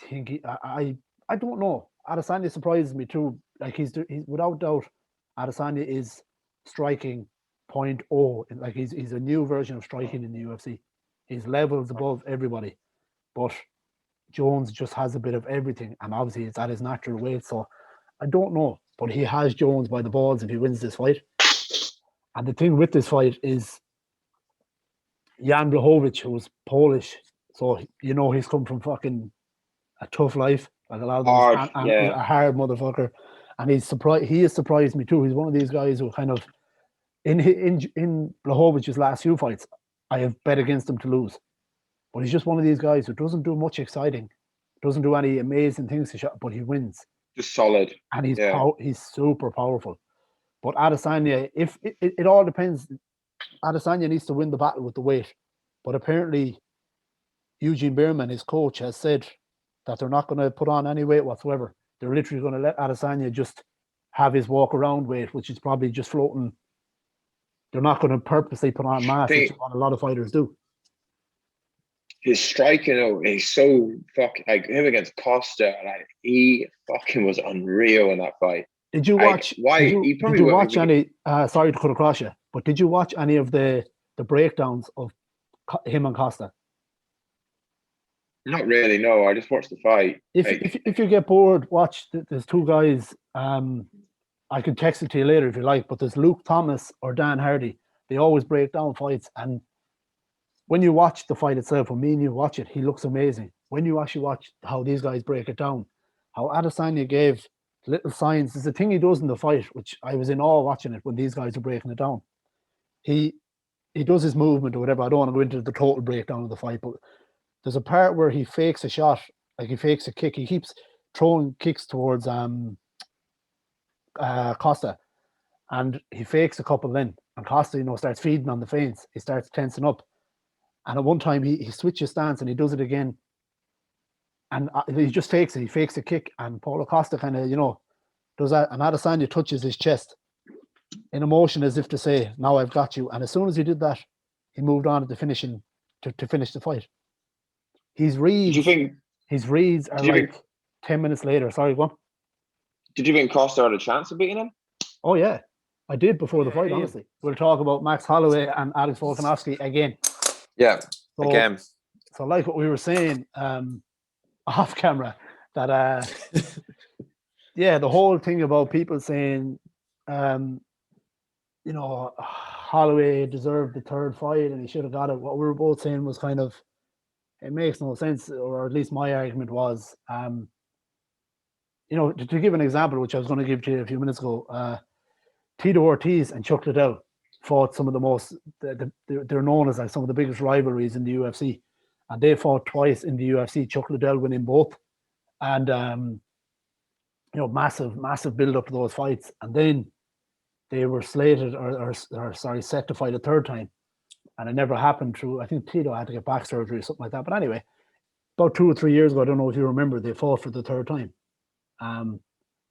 think I don't know. Adesanya surprises me too. Like he's without doubt, Adesanya is striking 0.0. Like he's a new version of striking in the UFC. He's levels above everybody, but Jones just has a bit of everything, and obviously it's at his natural weight, so I don't know. But he has Jones by the balls if he wins this fight. And the thing with this fight is Jan Blachowicz, who's Polish, so he's come from fucking a tough life, like a lot of them, and a hard motherfucker. And he has surprised me too. He's one of these guys who kind of in Blachowicz's last few fights, I have bet against him to lose. But he's just one of these guys who doesn't do much exciting, doesn't do any amazing things to shot, but he wins. Just solid. And he's super powerful. But Adesanya, if it all depends, Adesanya needs to win the battle with the weight. But apparently, Eugene Behrman, his coach, has said that they're not going to put on any weight whatsoever. They're literally going to let Adesanya just have his walk around weight, which is probably just floating. They're not going to purposely put on mass, which is what a lot of fighters do. His striking, he's so fucking, like him against Costa, like he fucking was unreal in that fight. Did you watch? Did you watch any? Sorry to cut across you, but did you watch any of the breakdowns of him and Costa? Not really. No, I just watched the fight. If you get bored, watch. There's two guys. I can text it to you later if you like. But there's Luke Thomas or Dan Hardy. They always break down fights, and when you watch the fight itself, when me and you watch it, he looks amazing. When you actually watch how these guys break it down, how Adesanya gave little signs. There's a thing he does in the fight, which I was in awe watching it when these guys are breaking it down. He does his movement or whatever. I don't want to go into the total breakdown of the fight, but there's a part where he fakes a shot, like he fakes a kick. He keeps throwing kicks towards Costa, and he fakes a couple then. And Costa, starts feeding on the feints. He starts tensing up. And at one time, he switches stance and he does it again. And he just fakes it. He fakes a kick. And Paulo Costa kind of, does that. And Adesanya touches his chest in a motion as if to say, now I've got you. And as soon as he did that, he moved on to the finishing, to finish the fight. His reads are like 10 minutes later. Sorry, go on. Did you think Costa had a chance of beating him? Oh, yeah. I did before the fight, honestly. We'll talk about Max Holloway and Alex Volkanovski again. Yeah, so, again. So like what we were saying off camera, that yeah, the whole thing about people saying, you know, Holloway deserved the third fight and he should have got it. What we were both saying was kind of, it makes no sense, or at least my argument was, you know, to give an example, which I was going to give to you a few minutes ago, Tito Ortiz and Chuck Liddell fought some of the most, they're known as like some of the biggest rivalries in the UFC. And they fought twice in the UFC, Chuck Liddell winning both. And, you know, massive build up to those fights. And then they were slated or set to fight a third time. And it never happened through, I think Tito had to get back surgery or something like that. But anyway, about 2 or 3 years ago, I don't know if you remember, they fought for the third time.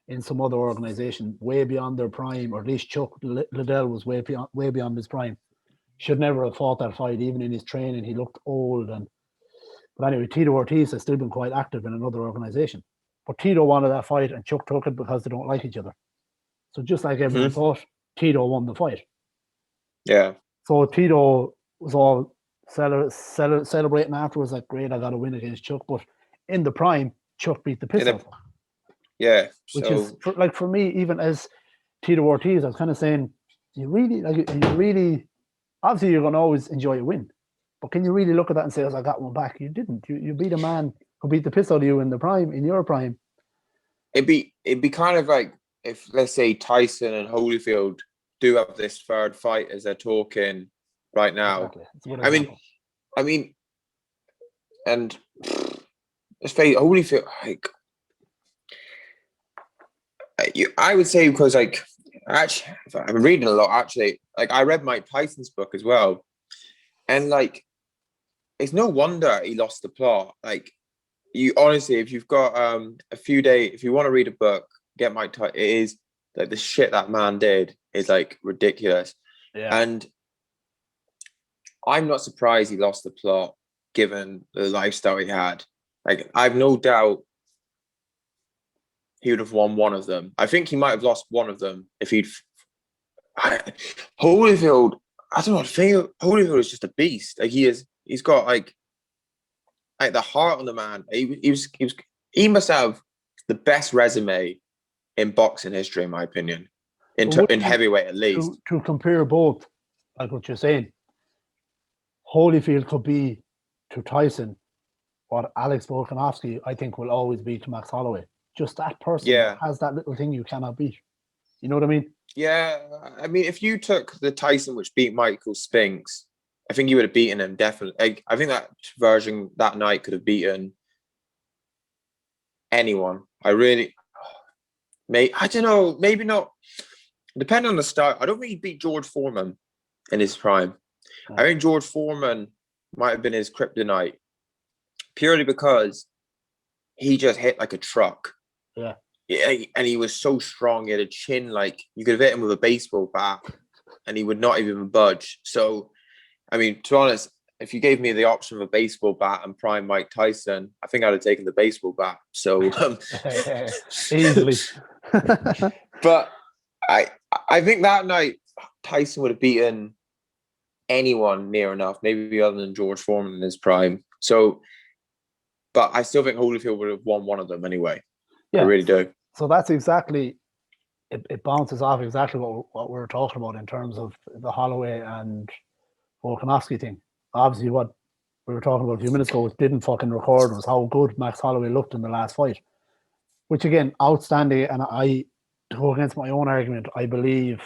In some other organization, way beyond their prime, or at least Chuck Liddell was way beyond his prime. Should never have fought that fight, even in his training. He looked old. But anyway, Tito Ortiz has still been quite active in another organization. But Tito wanted that fight, and Chuck took it because they don't like each other. So just like everyone thought, Tito won the fight. Yeah. So Tito was all celebrating afterwards, like, great, I got a win against Chuck. But in the prime, Chuck beat the piss out of him. Yeah. Which is, for me, even as Tito Ortiz, I was kind of saying, obviously you're going to always enjoy a win. But can you really look at that and say, I got one back? You didn't. You beat a man who beat the piss out of you in your prime. It'd be kind of like if, let's say, Tyson and Holyfield do have this third fight as they're talking right now. Exactly. I mean, and let's say Holyfield, like, I would say, because, like, actually, I'm reading a lot, actually. Like, I read Mike Tyson's book as well. And, like, it's no wonder he lost the plot. Like, you honestly, if you've got a few days, if you want to read a book, get Mike Tyson. It is, like, the shit that man did is, like, ridiculous. Yeah. And I'm not surprised he lost the plot, given the lifestyle he had. Like, I've no doubt he would have won one of them. I think he might have lost one of them if he'd. Holyfield, I don't know. Holyfield is just a beast. Like, he's got like the heart on the man. He must have the best resume in boxing history, in my opinion, in heavyweight at least. To compare both, like what you're saying, Holyfield could be to Tyson what Alex Volkanovski, I think, will always be to Max Holloway. Just that person has that little thing you cannot beat. You know what I mean? Yeah. I mean, if you took the Tyson which beat Michael Spinks, I think you would have beaten him, definitely. Like, I think that version that night could have beaten anyone. I don't know, maybe not. Depending on the style, I don't think he beat George Foreman in his prime. Oh. I think George Foreman might have been his kryptonite, purely because he just hit like a truck. Yeah. And he was so strong. He had a chin, like, you could have hit him with a baseball bat and he would not even budge. So, I mean, to be honest, if you gave me the option of a baseball bat and prime Mike Tyson, I think I'd have taken the baseball bat. So easily. But I think that night Tyson would have beaten anyone near enough, maybe other than George Foreman in his prime. So, but I still think Holyfield would have won one of them anyway. Yeah. I really do. So that's exactly, it bounces off exactly what we're talking about in terms of the Holloway and Volkanovski thing. Obviously, what we were talking about a few minutes ago, which didn't fucking record, was how good Max Holloway looked in the last fight. Which, again, outstanding. And to go against my own argument, I believe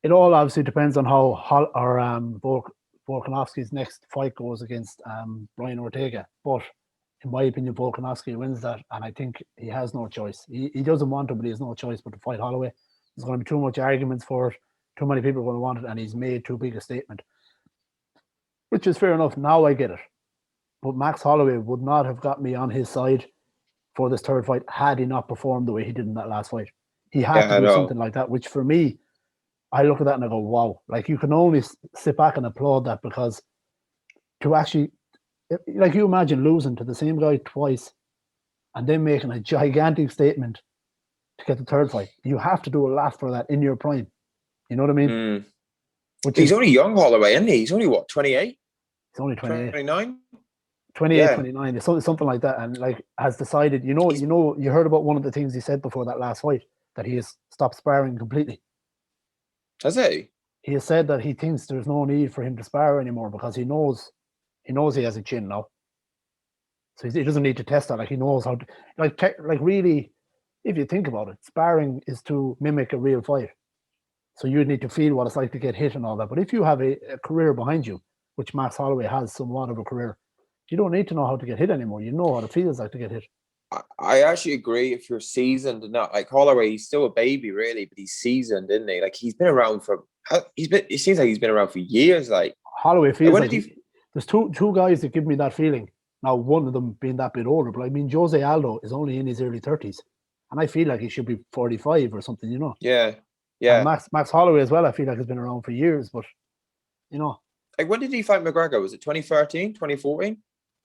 it all obviously depends on how Volkanovski's next fight goes against Brian Ortega. But in my opinion, Volkanovski wins that, and I think he has no choice. He doesn't want to, but he has no choice but to fight Holloway. There's going to be too much arguments for it. Too many people are going to want it, and he's made too big a statement. Which is fair enough. Now I get it. But Max Holloway would not have got me on his side for this third fight had he not performed the way he did in that last fight. He had to do something like that, which for me, I look at that and I go, wow. Like, you can only sit back and applaud that, because to actually, like, you imagine losing to the same guy twice and then making a gigantic statement to get the third fight. You have to do a lot for that in your prime. You know what I mean? Mm. Which He's is, only young, Holloway, isn't he? He's only, what, 28? he's only 28. 29? 28, Yeah. 29, something like that, and like has decided. You heard about one of the things he said before that last fight, that he has stopped sparring completely. Has he? He has said that he thinks there's no need for him to spar anymore because he knows he has a chin now, so he doesn't need to test that. Like he knows how to, like really, if you think about it, sparring is to mimic a real fight. So you need to feel what it's like to get hit and all that. But if you have a career behind you, which Max Holloway has somewhat of a career, you don't need to know how to get hit anymore. You know what it feels like to get hit. I actually agree. If you're seasoned and not like Holloway, he's still a baby, really, but he's seasoned, isn't he? Like he's been around for. It seems like he's been around for years. Like Holloway feels like there's two guys that give me that feeling. Now, one of them being that bit older, but I mean, Jose Aldo is only in his early 30s, and I feel like he should be 45 or something. You know? Yeah, yeah. And Max Holloway as well. I feel like has been around for years, but you know. Like when did he fight McGregor? Was it 2013, 2014?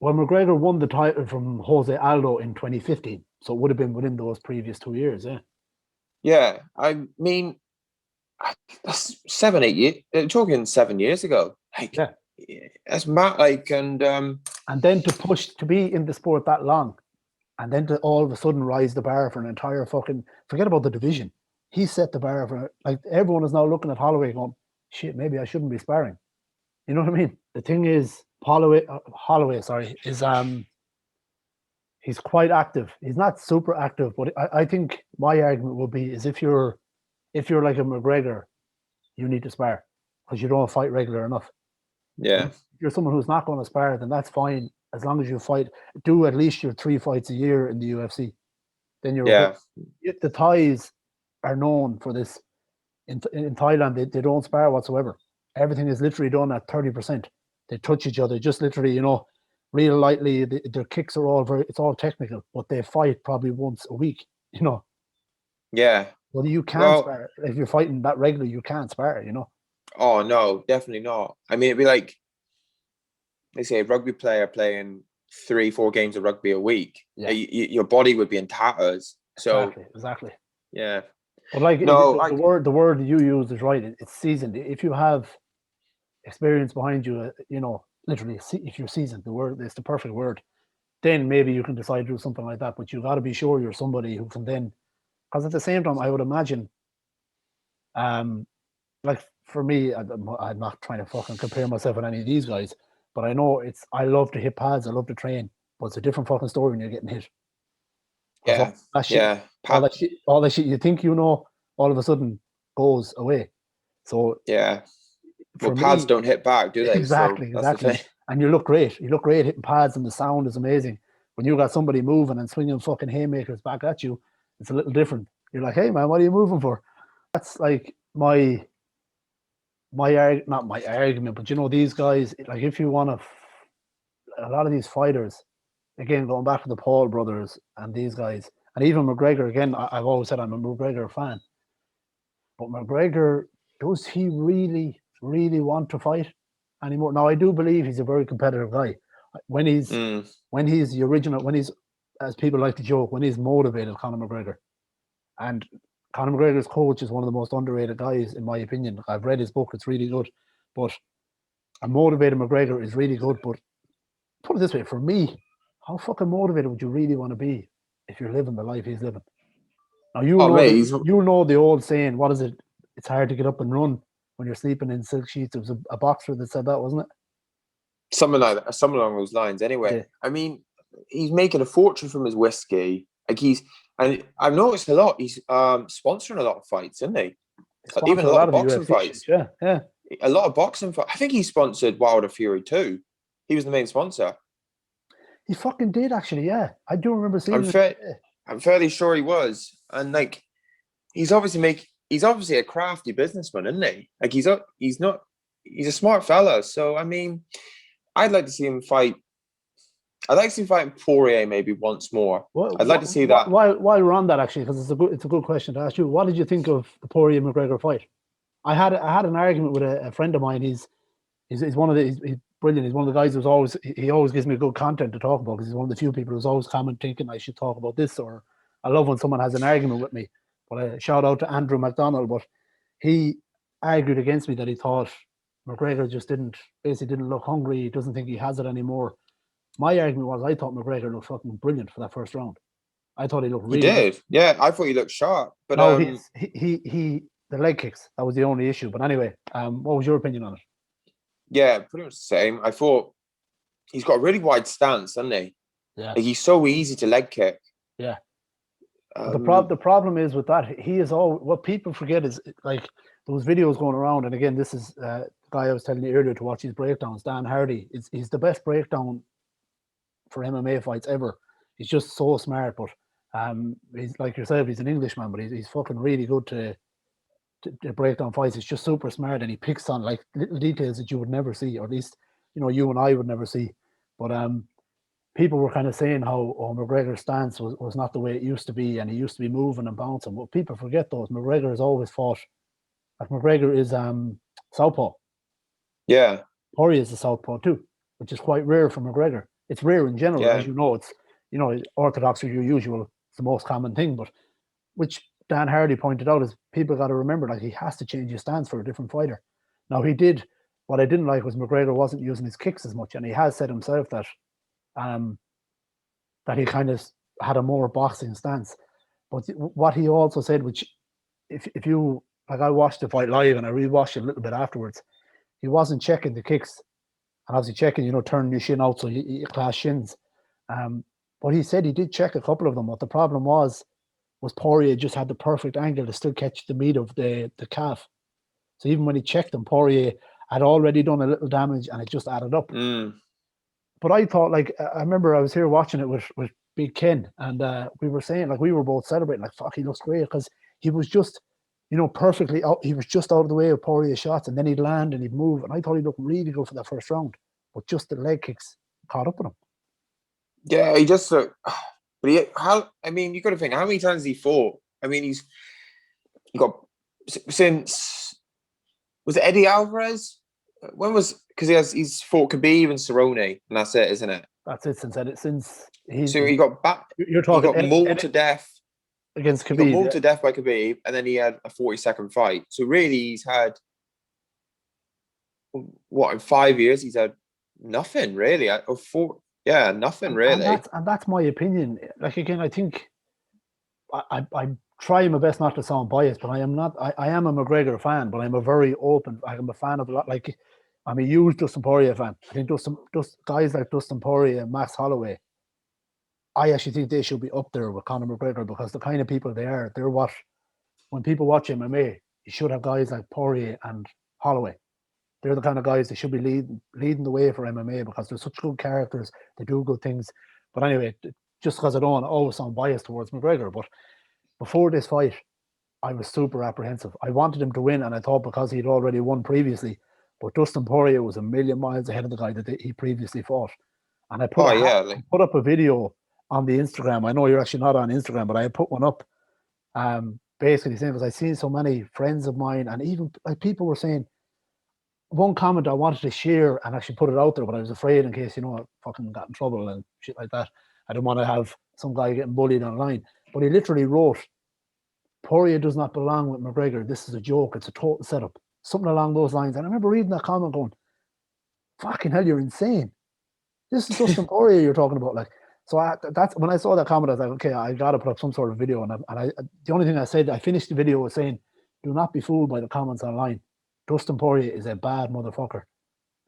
Well, McGregor won the title from Jose Aldo in 2015, so it would have been within those previous 2 years, yeah. Yeah, I mean, that's 7, 8 years. Talking 7 years ago, like yeah, that's mad. Like and then to be in the sport that long, and then to all of a sudden rise the bar for an entire fucking, forget about the division. He set the bar for, like, everyone is now looking at Holloway going, shit, maybe I shouldn't be sparring. You know what I mean? The thing is, Holloway, is he's quite active. He's not super active, but I think my argument would be is if you're like a McGregor, you need to spar because you don't fight regular enough. Yeah. If you're someone who's not going to spar, then that's fine as long as you do at least your 3 fights a year in the UFC. Then you're the Thais are known for this. In Thailand, they don't spar whatsoever. Everything is literally done at 30%. They touch each other, just literally, real lightly. Their kicks are it's all technical, but they fight probably once a week, Yeah. Well, you can't spar. If you're fighting that regular, you can't spar, Oh, no, definitely not. I mean, it'd be like, they say a rugby player playing 3-4 games of rugby a week. Yeah. Your body would be in tatters. So Exactly. Yeah. But like the word you use is right. It's seasoned. If you have experience behind you, literally, if you're seasoned, the word is the perfect word. Then maybe you can decide to do something like that. But you got to be sure you're somebody who can then, because at the same time, I would imagine, like for me, I'm not trying to fucking compare myself with any of these guys, but I know I love to hit pads, I love to train, but it's a different fucking story when you're getting hit. Yeah, all that shit you think all of a sudden goes away. So yeah, well, pads don't hit back, do they? Exactly. And you look great. You look great hitting pads, and the sound is amazing. When you got somebody moving and swinging fucking haymakers back at you, it's a little different. You're like, hey man, what are you moving for? That's like not my argument, but these guys, like if you want a lot of these fighters, again, going back to the Paul brothers and these guys, and even McGregor, again, I've always said I'm a McGregor fan. But McGregor, does he really, really want to fight anymore? Now, I do believe he's a very competitive guy. When he's the original, as people like to joke, when he's motivated, Conor McGregor. And Conor McGregor's coach is one of the most underrated guys, in my opinion. I've read his book, it's really good. But a motivated McGregor is really good. But put it this way, for me, how fucking motivated would you really want to be if you're living the life he's living? Now you know the old saying, what is it? It's hard to get up and run when you're sleeping in silk sheets. It was a boxer that said that, wasn't it? Something like that, something along those lines. Anyway, yeah. I mean, he's making a fortune from his whiskey. And I've noticed a lot. He's sponsoring a lot of fights, isn't he? Even a lot of boxing fights. Yeah. A lot of boxing fights. I think he sponsored Wilder Fury too. He was the main sponsor. He fucking did, actually. Yeah, I do remember seeing it. I'm fairly sure he was, and like, he's obviously a crafty businessman, isn't he? Like, he's a smart fella. So I mean, I'd like to see him fight. I'd like to see him fight Poirier maybe once more. I'd like to see that. While we're on that, actually, because it's a good question to ask you. What did you think of the Poirier McGregor fight? I had an argument with a friend of mine. He's brilliant. He's one of the guys who's always gives me good content to talk about, because he's one of the few people who's always thinking I should talk about this, or I love when someone has an argument with me. But shout out to Andrew McDonald, but he argued against me that he thought McGregor just basically didn't look hungry. He doesn't think he has it anymore. My argument was I thought McGregor looked fucking brilliant for that first round. I thought he looked He really good. did. Yeah, I thought he looked sharp. But No, he the leg kicks, that was the only issue. But anyway, what was your opinion on it? yeah, pretty much the same. I thought he's got a really wide stance, hasn't he? Yeah. Like, he's so easy to leg kick. Yeah. But the problem is with that, he is all what people forget is like those videos going around. And again, this is the guy I was telling you earlier to watch his breakdowns. Dan Hardy, he's the best breakdown for MMA fights ever. He's just so smart, but he's like yourself. He's an Englishman, but he's fucking really good to break down fights. He's just super smart, and he picks on like little details that you would never see, or at least you and I would never see. But people were kind of saying how McGregor's stance was not the way it used to be, and he used to be moving and bouncing. What people forget though is McGregor has always fought. Like McGregor is southpaw. Yeah. Poirier is a southpaw too, which is quite rare for McGregor. It's rare in general, as you know. It's orthodox or your usual. It's the most common thing, but which Dan Hardy pointed out is people got to remember like he has to change his stance for a different fighter. Now he did. What I didn't like was McGregor wasn't using his kicks as much, and he has said himself that that he kind of had a more boxing stance. But what he also said, which if you like, I watched the fight live and I rewatched it a little bit afterwards. He wasn't checking the kicks, and obviously checking, turning your shin out so you clash shins. But he said he did check a couple of them. What the problem was Poirier just had the perfect angle to still catch the meat of the calf. So even when he checked them, Poirier had already done a little damage, and it just added up. But I thought, like, I remember I was here watching it with Big Ken, and we were saying, like, we were both celebrating, like, fuck, he looks great, because he was just, perfectly out. He was just out of the way of Poirier's shots, and then he'd land and he'd move, and I thought he looked really good for that first round. But just the leg kicks caught up with him. Yeah, he just looked. But you got to think, how many times has he fought? I mean, he got since, was it Eddie Alvarez? When was, because he's fought Khabib and Cerrone, and that's it, isn't it? That's it since he's. So he got back. You're talking. He got mauled to death against Khabib. He got mauled to death by Khabib, and then he had a 40-second fight. So really, he's had in 5 years he's had nothing really, nothing really. And that's my opinion. Like, again, I think I try my best not to sound biased, but I am not. I am a McGregor fan, but I'm a very open. I'm a fan of a lot. Like, I'm a huge Dustin Poirier fan. I think guys like Dustin Poirier and Max Holloway, I actually think they should be up there with Conor McGregor, because the kind of people they're what, when people watch MMA, you should have guys like Poirier and Holloway. They're the kind of guys that should be leading the way for MMA, because they're such good characters. They do good things. But anyway, just because I don't always sound biased towards McGregor, but before this fight, I was super apprehensive. I wanted him to win, and I thought because he'd already won previously, but Dustin Poirier was a million miles ahead of the guy that he previously fought. And I put up a video on the Instagram. I know you're actually not on Instagram, but I put one up basically saying, because I've seen so many friends of mine, and even like people were saying, one comment I wanted to share and actually put it out there, but I was afraid in case, I fucking got in trouble and shit like that. I didn't want to have some guy getting bullied online. But he literally wrote, Poirier does not belong with McGregor. This is a joke. It's a total setup. Something along those lines. And I remember reading that comment going, fucking hell, you're insane. This is Dustin Poirier you're talking about. Like, so that's when I saw that comment, I was like, okay, I got to put up some sort of video. And the only thing I said, I finished the video with saying, do not be fooled by the comments online. Dustin Poirier is a bad motherfucker.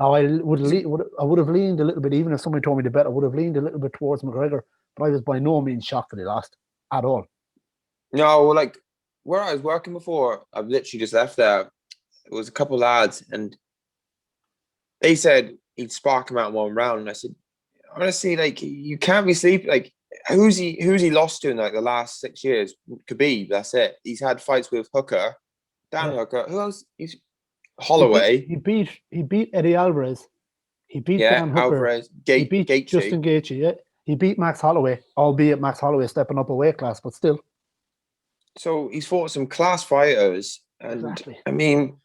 Now, I would have leaned a little bit, even if somebody told me to bet, I would have leaned a little bit towards McGregor, but I was by no means shocked that he lost at all. No, like where I was working before, I've literally just left there. It was a couple lads, and they said he'd spark him out in one round. And I said, honestly, like, you can't be sleeping. Like, who's he lost to in like the last 6 years? Khabib, that's it. He's had fights with Hooker, Hooker. Who else? He's Holloway. He beat Eddie Alvarez. He beat Dan Hooker. Alvarez. He beat Gaethje. Justin Gaethje. Yeah. He beat Max Holloway, albeit Max Holloway stepping up a weight class, but still. So he's fought some class fighters, and exactly. I mean,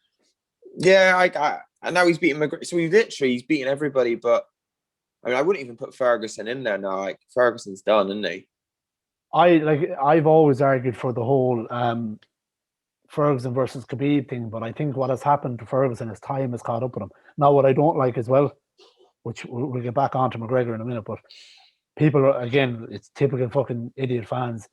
yeah, and now he's beating McGregor. So he's beating everybody. But I mean, I wouldn't even put Ferguson in there now. Like, Ferguson's done, isn't he? I've always argued for the whole Ferguson versus Khabib thing, but I think what has happened to Ferguson is time has caught up with him. Now, what I don't like as well, which we'll get back on to McGregor in a minute, but people are, again, it's typical fucking idiot fans.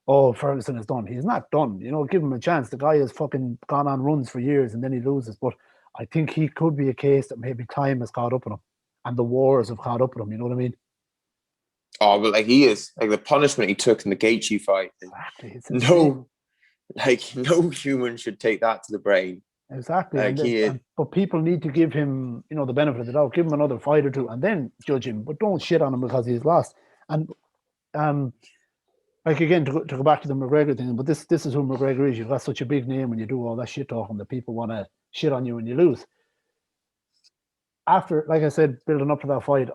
Oh, Ferguson is done. He's not done. You know, give him a chance. The guy has fucking gone on runs for years and then he loses. But I think he could be a case that maybe time has caught up with him and the wars have caught up with him. You know what I mean? Oh, but like he is like the punishment he took in the Gaethje fight. Exactly. It's no human should take that to the brain. Exactly. Like but people need to give him, you know, the benefit of the doubt. Give him another fight or two and then judge him. But don't shit on him because he's lost. And like again, to go back to the McGregor thing, but this is who McGregor is. You've got such a big name when you do all that shit talking that people want to shit on you when you lose. After, like I said, building up to that fight,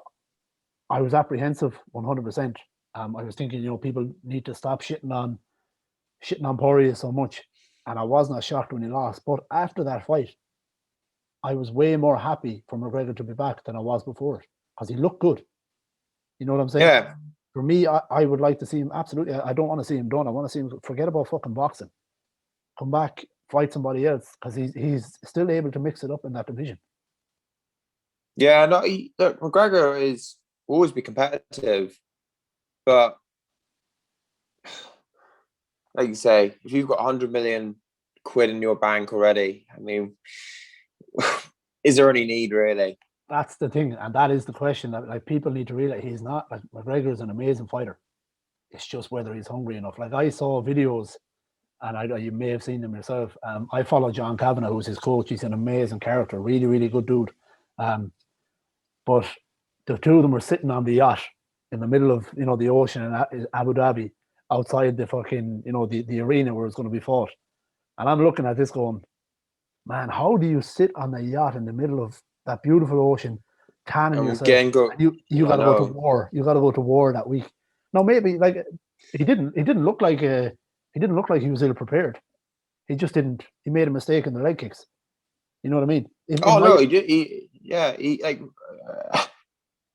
I was apprehensive 100%. I was thinking, you know, people need to stop shitting on Poirier so much. And I was not shocked when he lost. But after that fight, I was way more happy for McGregor to be back than I was before because he looked good. You know what I'm saying? Yeah. For me, I would like to see him, absolutely. I don't want to see him done. I want to see him forget about fucking boxing. Come back, fight somebody else because he's still able to mix it up in that division. Yeah, no, look, McGregor is always be competitive, but like you say, if you've got 100 million quid in your bank already, I mean, is there any need really? That's the thing, and that is the question that like people need to realize. He's not like McGregor is an amazing fighter. It's just whether he's hungry enough. Like I saw videos, and you may have seen them yourself. I follow John Kavanagh, who's his coach. He's an amazing character, really, really good dude. But the two of them were sitting on the yacht in the middle of, you know, the ocean in Abu Dhabi, outside the fucking, you know, the arena where it's going to be fought. And I'm looking at this going, man, how do you sit on the yacht in the middle of that beautiful ocean, tanning yourself? You got to go to war. You got to go to war that week. No, maybe like he didn't look like he was ill prepared. He just didn't. He made a mistake in the leg kicks. You know what I mean? He did.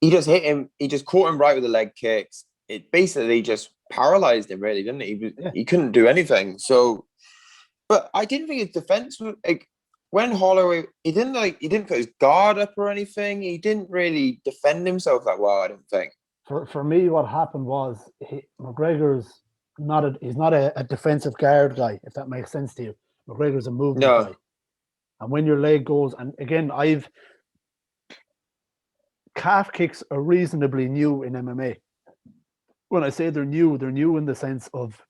He just hit him. He just caught him right with the leg kicks. It basically just paralyzed him, really, didn't it? He couldn't do anything. So, but I didn't think his defense was like when Holloway. He didn't put his guard up or anything. He didn't really defend himself that well. I don't think. For me, what happened was McGregor's he's not a defensive guard guy. If that makes sense to you, McGregor's a movement guy. And when your leg goes, and again, calf kicks are reasonably new in MMA. When I say they're new in the sense of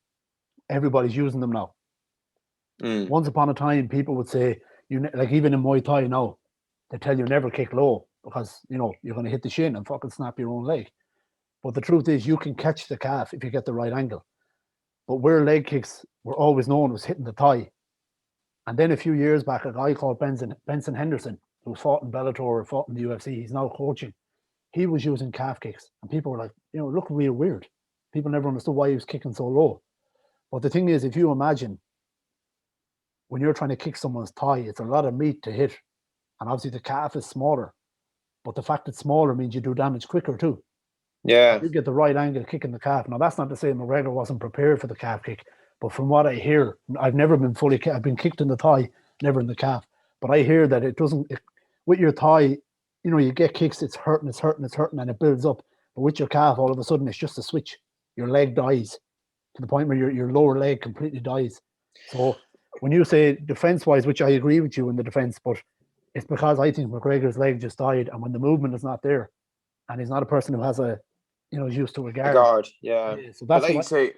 everybody's using them now. Once upon a time, people would say, like even in Muay Thai now, they tell you never kick low because, you know, you're going to hit the shin and fucking snap your own leg. But the truth is you can catch the calf if you get the right angle. But where leg kicks were always known was hitting the thigh. And then a few years back, a guy called Benson Henderson, who fought in Bellator or fought in the UFC, he's now coaching. He was using calf kicks. And people were like, you know, look real weird. People never understood why he was kicking so low. But the thing is, if you imagine when you're trying to kick someone's thigh, it's a lot of meat to hit. And obviously the calf is smaller. But the fact it's smaller means you do damage quicker too. Yeah. You get the right angle kicking the calf. Now, that's not to say McGregor wasn't prepared for the calf kick. But from what I hear, I've never been I've been kicked in the thigh, never in the calf. But I hear that with your thigh, you know, you get kicks, it's hurting, and it builds up. But with your calf, all of a sudden, it's just a switch. Your leg dies to the point where your lower leg completely dies. So when you say defense-wise, which I agree with you in the defense, but it's because I think McGregor's leg just died, and when the movement is not there, and he's not a person who has is used to a guard. Yeah. So that's like you say,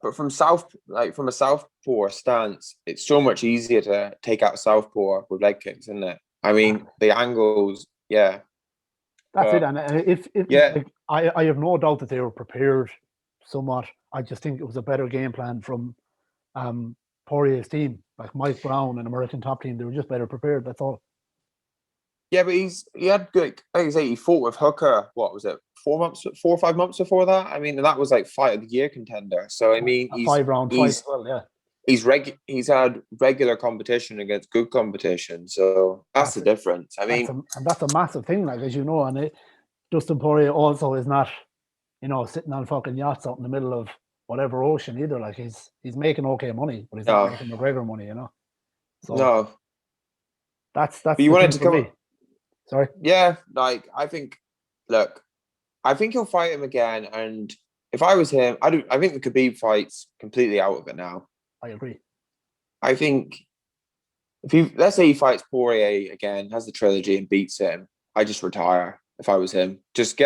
but from a southpaw stance, it's so much easier to take out southpaw with leg kicks, isn't it? I mean, the angles, yeah. That's it. And I have no doubt that they were prepared somewhat. I just think it was a better game plan from Poirier's team, like Mike Brown and American Top Team. They were just better prepared. That's all. Yeah, but he had good, like I say, he fought with Hooker. What was it? 4 or 5 months before that. I mean, that was like fight of the year contender. So I mean, he's 5-round fight as well. Yeah, he's had regular competition against good competition. So that's the difference. I mean, that's a massive thing, like, as you know. And Dustin Poirier also is not, you know, sitting on fucking yachts out in the middle of whatever ocean either. Like he's making okay money, but he's not No, making McGregor money, So no. that's But you the wanted thing to for me. come. Sorry. Yeah, like I think. Look, I think he'll fight him again. And if I was him, I don't. I think the Khabib fight's completely out of it now. I agree. I think if he, let's say he fights Poirier again, has the trilogy and beats him, I just retire. If I was him, just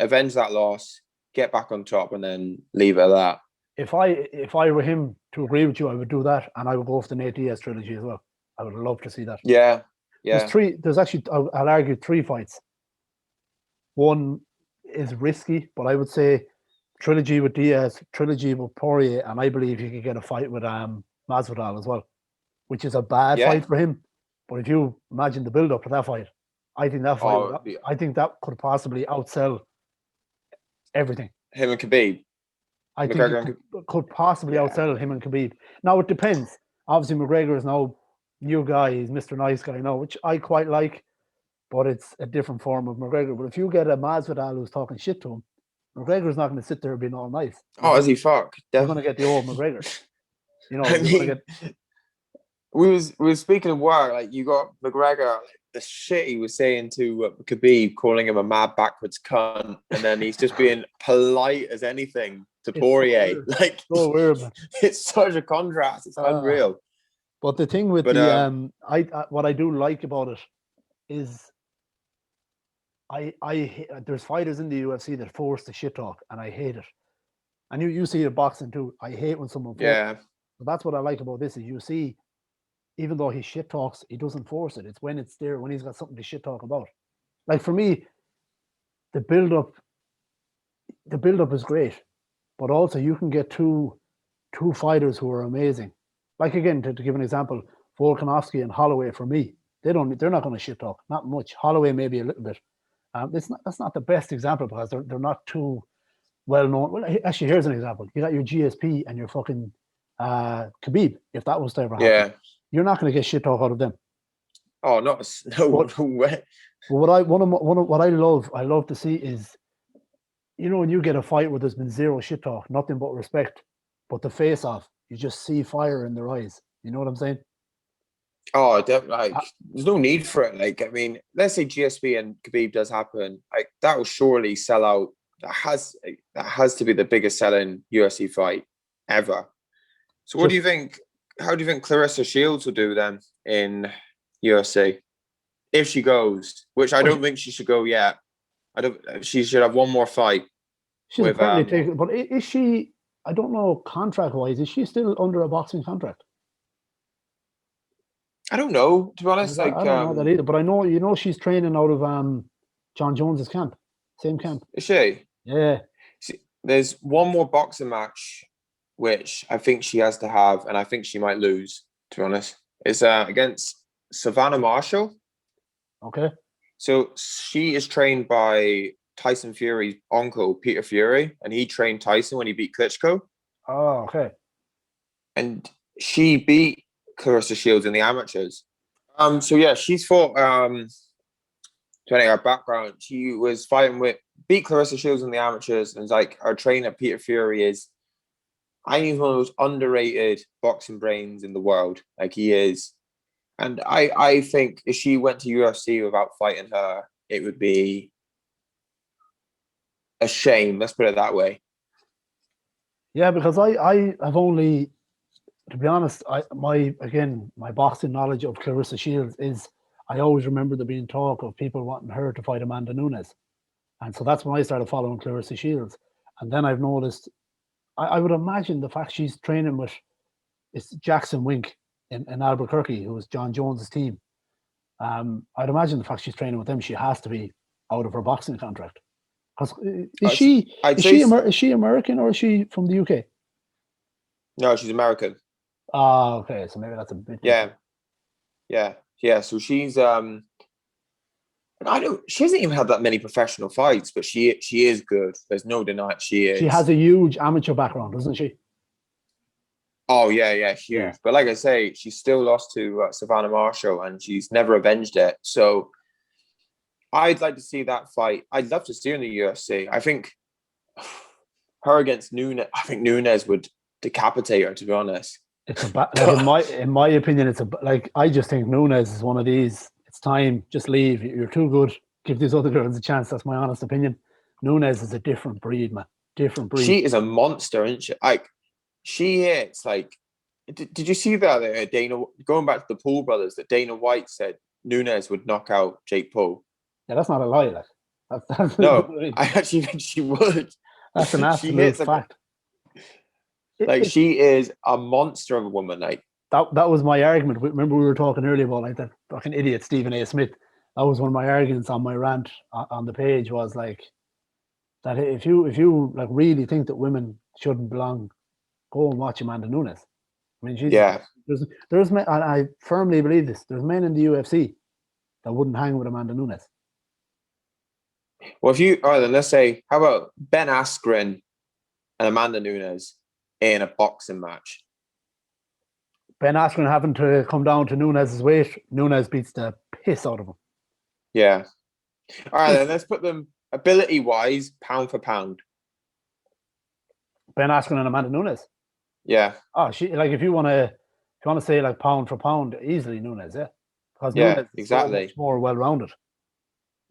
avenge that loss, get back on top, and then leave it at that. If I were him, to agree with you, I would do that, and I would go for the Nate Diaz trilogy as well. I would love to see that. Yeah, There's yeah, three. There's actually, I'll argue, three fights. One is risky, but I would say trilogy with Diaz, trilogy with Poirier, and I believe you could get a fight with Masvidal as well, which is a bad yeah. fight for him. But if you imagine the build up to that fight, I think that fight Oh, yeah. I think that could possibly outsell everything. Him and Khabib, I think it McGregor and could possibly yeah, outsell him and Khabib. Now it depends. Obviously, McGregor is now new guy. He's Mr. Nice Guy now, which I quite like, but it's a different form of McGregor. But if you get a Masvidal who's talking shit to him, McGregor's not going to sit there being all nice. Oh, is he fuck? You're going to get the old McGregor. I You're going to mean, get. we was speaking of work. Like you got McGregor, the shit he was saying to Khabib, calling him a mad backwards cunt, and then he's just being polite as anything to Poirier. So Like so weird, man. it's such a contrast. It's unreal. But the thing with But what I do like about it is there's fighters in the UFC that force the shit talk, and I hate it. And you see it in boxing too. I hate when someone forces. yeah, So that's what I like about this is you see, even though he shit talks, he doesn't force it. It's when it's there, when he's got something to shit talk about. Like for me, the build up is great, but also you can get two fighters who are amazing. Like again, to give an example, Volkanovski and Holloway for me, they're not going to shit talk, not much. Holloway maybe a little bit. That's not the best example because they're not too well known. Well, actually, here's an example. You got your GSP and your fucking Khabib. If that was to ever happen, yeah. you're not going to get shit talk out of them. Oh, no way. But what I love to see is, when you get a fight where there's been zero shit talk, nothing but respect, but the face off, you just see fire in their eyes. You know what I'm saying? Oh, there's no need for it. Like, I mean, let's say GSP and Khabib does happen. Like, that will surely sell out. That has to be the biggest selling UFC fight ever. So, what do you think? How do you think Clarissa Shields will do then in UFC if she goes? Which I don't think she should go yet. She should have one more fight. She's apparently taken, but is she? I don't know contract wise. Is she still under a boxing contract? I don't know, to be honest. I don't know that either, but I know, she's training out of John Jones's camp, same camp. Is she? Yeah. See, there's one more boxing match, which I think she has to have, and I think she might lose, to be honest. It's against Savannah Marshall. Okay. So she is trained by Tyson Fury's uncle, Peter Fury, and he trained Tyson when he beat Klitschko. Oh, okay. And she beat Clarissa Shields in the amateurs. So yeah, she's fought. Depending on her background, she was beat Clarissa Shields in the amateurs, and like our trainer Peter Fury is. I think he's one of those underrated boxing brains in the world. Like he is, and I think if she went to UFC without fighting her, it would be a shame. Let's put it that way. Yeah, because I have only, to be honest, my boxing knowledge of Clarissa Shields is I always remember there being talk of people wanting her to fight Amanda Nunes, and so that's when I started following Clarissa Shields, and then I've noticed. I would imagine the fact she's training with it's Jackson Wink in Albuquerque, who was John Jones's team. I'd imagine the fact she's training with them, she has to be out of her boxing contract. Because is she American or is she from the UK? No, she's American. Ah, okay. So maybe that's a bit. Yeah. So she's she hasn't even had that many professional fights, but she is good. There's no denying she is. She has a huge amateur background, doesn't she? Oh yeah, huge. Yeah. But like I say, she still lost to Savannah Marshall, and she's never avenged it. So I'd like to see that fight. I'd love to see her in the UFC. I think her against Nunes, I think Nunes would decapitate her, to be honest. It's like in my opinion, it's like I just think Nunes is one of these. It's time, just leave. You're too good. Give these other girls a chance. That's my honest opinion. Nunes is a different breed, man. Different breed. She is a monster, isn't she? Like she is. Like, did you see that Dana? Going back to the Paul brothers, that Dana White said Nunes would knock out Jake Paul. Yeah, that's not a lie. Like that's no, I actually think she would. That's an absolute fact. She is a monster of a woman. Like that was my argument. Remember we were talking earlier about like that fucking idiot Stephen A. Smith. That was one of my arguments on my rant on the page. Was like that if you like really think that women shouldn't belong, go and watch Amanda Nunes. I mean, there's men, and I firmly believe this. There's men in the UFC that wouldn't hang with Amanda Nunes. Well, then let's say, how about Ben Askren and Amanda Nunes in a boxing match? Ben Askren having to come down to Nunes' weight. Nunes beats the piss out of him. Yeah. All right, then let's put them ability-wise, pound for pound. Ben Askren and Amanda Nunes. Yeah. Oh, if you want to say like pound for pound, easily Nunes, yeah. Because yeah, Nunes is exactly. so much more well-rounded.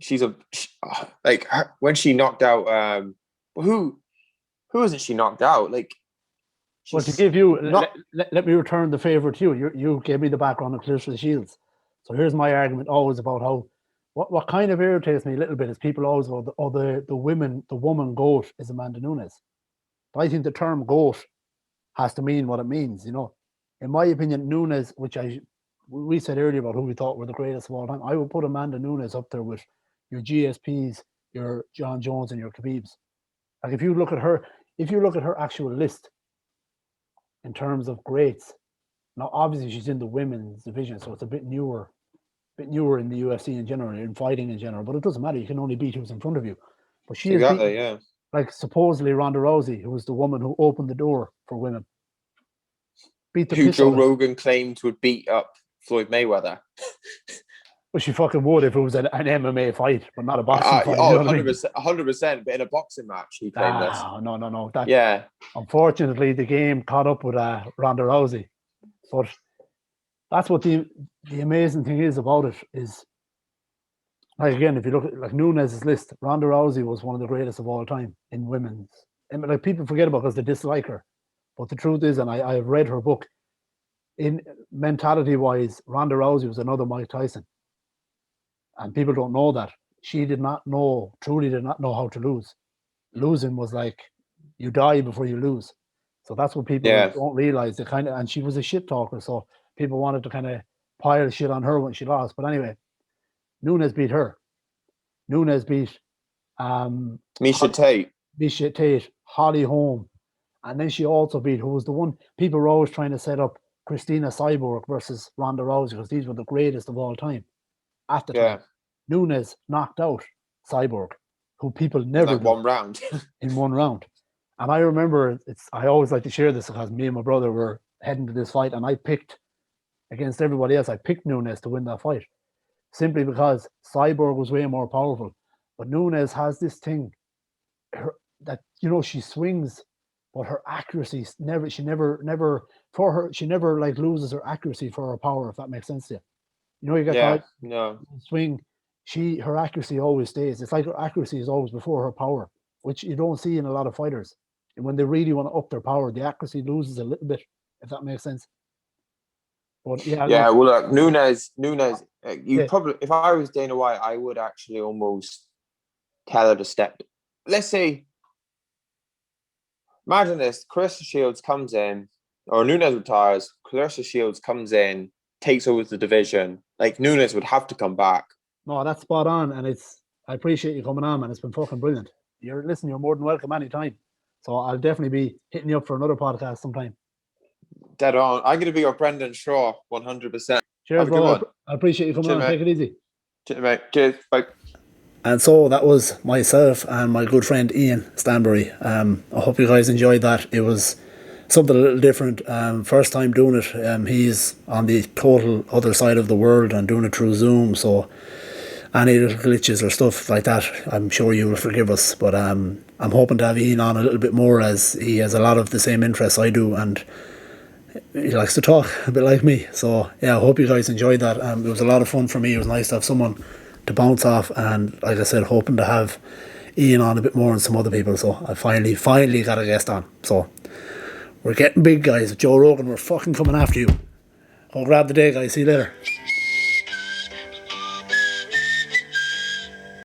She's when she knocked out who isn't she knocked out? Like, well, to give you let me return the favor to you. You gave me the background of Clarissa Shields. So here's my argument always about how what kind of irritates me a little bit is people always go, the woman goat is Amanda Nunes. But I think the term goat has to mean what it means, you know. In my opinion, Nunes, which we said earlier about who we thought were the greatest of all time, I would put Amanda Nunes up there with your GSPs, your John Jones, and your Khabibs. Like if you look at her actual list in terms of greats, now obviously she's in the women's division, so it's a bit newer in the UFC in general, in fighting in general. But it doesn't matter; you can only beat who's in front of you. But she is beaten, yeah. Like supposedly Ronda Rousey, who was the woman who opened the door for women. Who Joe Rogan claimed would beat up Floyd Mayweather. Well, she fucking would if it was an MMA fight, but not a boxing fight. Oh, 100%. But in a boxing match, he claimed this. No. Yeah. Unfortunately, the game caught up with Ronda Rousey. But that's what the amazing thing is about it is, like again, if you look at like Nunes' list, Ronda Rousey was one of the greatest of all time in women's. And like people forget about because they dislike her. But the truth is, and I've read her book, in mentality-wise, Ronda Rousey was another Mike Tyson. And people don't know that. She truly did not know how to lose. Losing was like, you die before you lose. So that's what people don't realize. And she was a shit talker, so people wanted to kind of pile shit on her when she lost. But anyway, Nunes beat her. Nunes beat Miesha Tate, Holly Holm. And then she also beat, who was the one, people were always trying to set up Christina Cyborg versus Ronda Rousey because these were the greatest of all time at the time. Nunes knocked out Cyborg, who people never did. One round. In one round. And I remember, I always like to share this because me and my brother were heading to this fight and I picked, against everybody else, I picked Nunes to win that fight. Simply because Cyborg was way more powerful. But Nunes has this thing that, you know, she swings, but her accuracy she never like loses her accuracy for her power, if that makes sense to you. You know, you get swing, her accuracy always stays. It's like her accuracy is always before her power, which you don't see in a lot of fighters. And when they really want to up their power, the accuracy loses a little bit, if that makes sense. But well, look, Nunes, probably, if I was Dana White, I would actually almost tell her to step. Let's say, imagine this: Clarissa Shields comes in, or Nunes retires. Clarissa Shields comes in, takes over the division. Like Nunes would have to come back. No, that's spot on, and I appreciate you coming on, man. It's been fucking brilliant. You're more than welcome anytime. So I'll definitely be hitting you up for another podcast sometime. Dead on. I'm going to be your Brendan Shaw, 100%. Cheers, bro. I appreciate you coming on. Take it easy. Cheers, mate. Cheers. Bye. And so that was myself and my good friend Ian Stanbury. I hope you guys enjoyed that. It was something a little different. First time doing it. He's on the total other side of the world and doing it through Zoom. So any little glitches or stuff like that, I'm sure you will forgive us. But I'm hoping to have Ian on a little bit more, as he has a lot of the same interests I do, and he likes to talk a bit like me. So yeah, I hope you guys enjoyed that. It was a lot of fun for me. It was nice to have someone to bounce off, and like I said, hoping to have Ian on a bit more and some other people. So I finally got a guest on. So we're getting big, guys. Joe Rogan, we're fucking coming after you. Go grab the day, guys. See you later.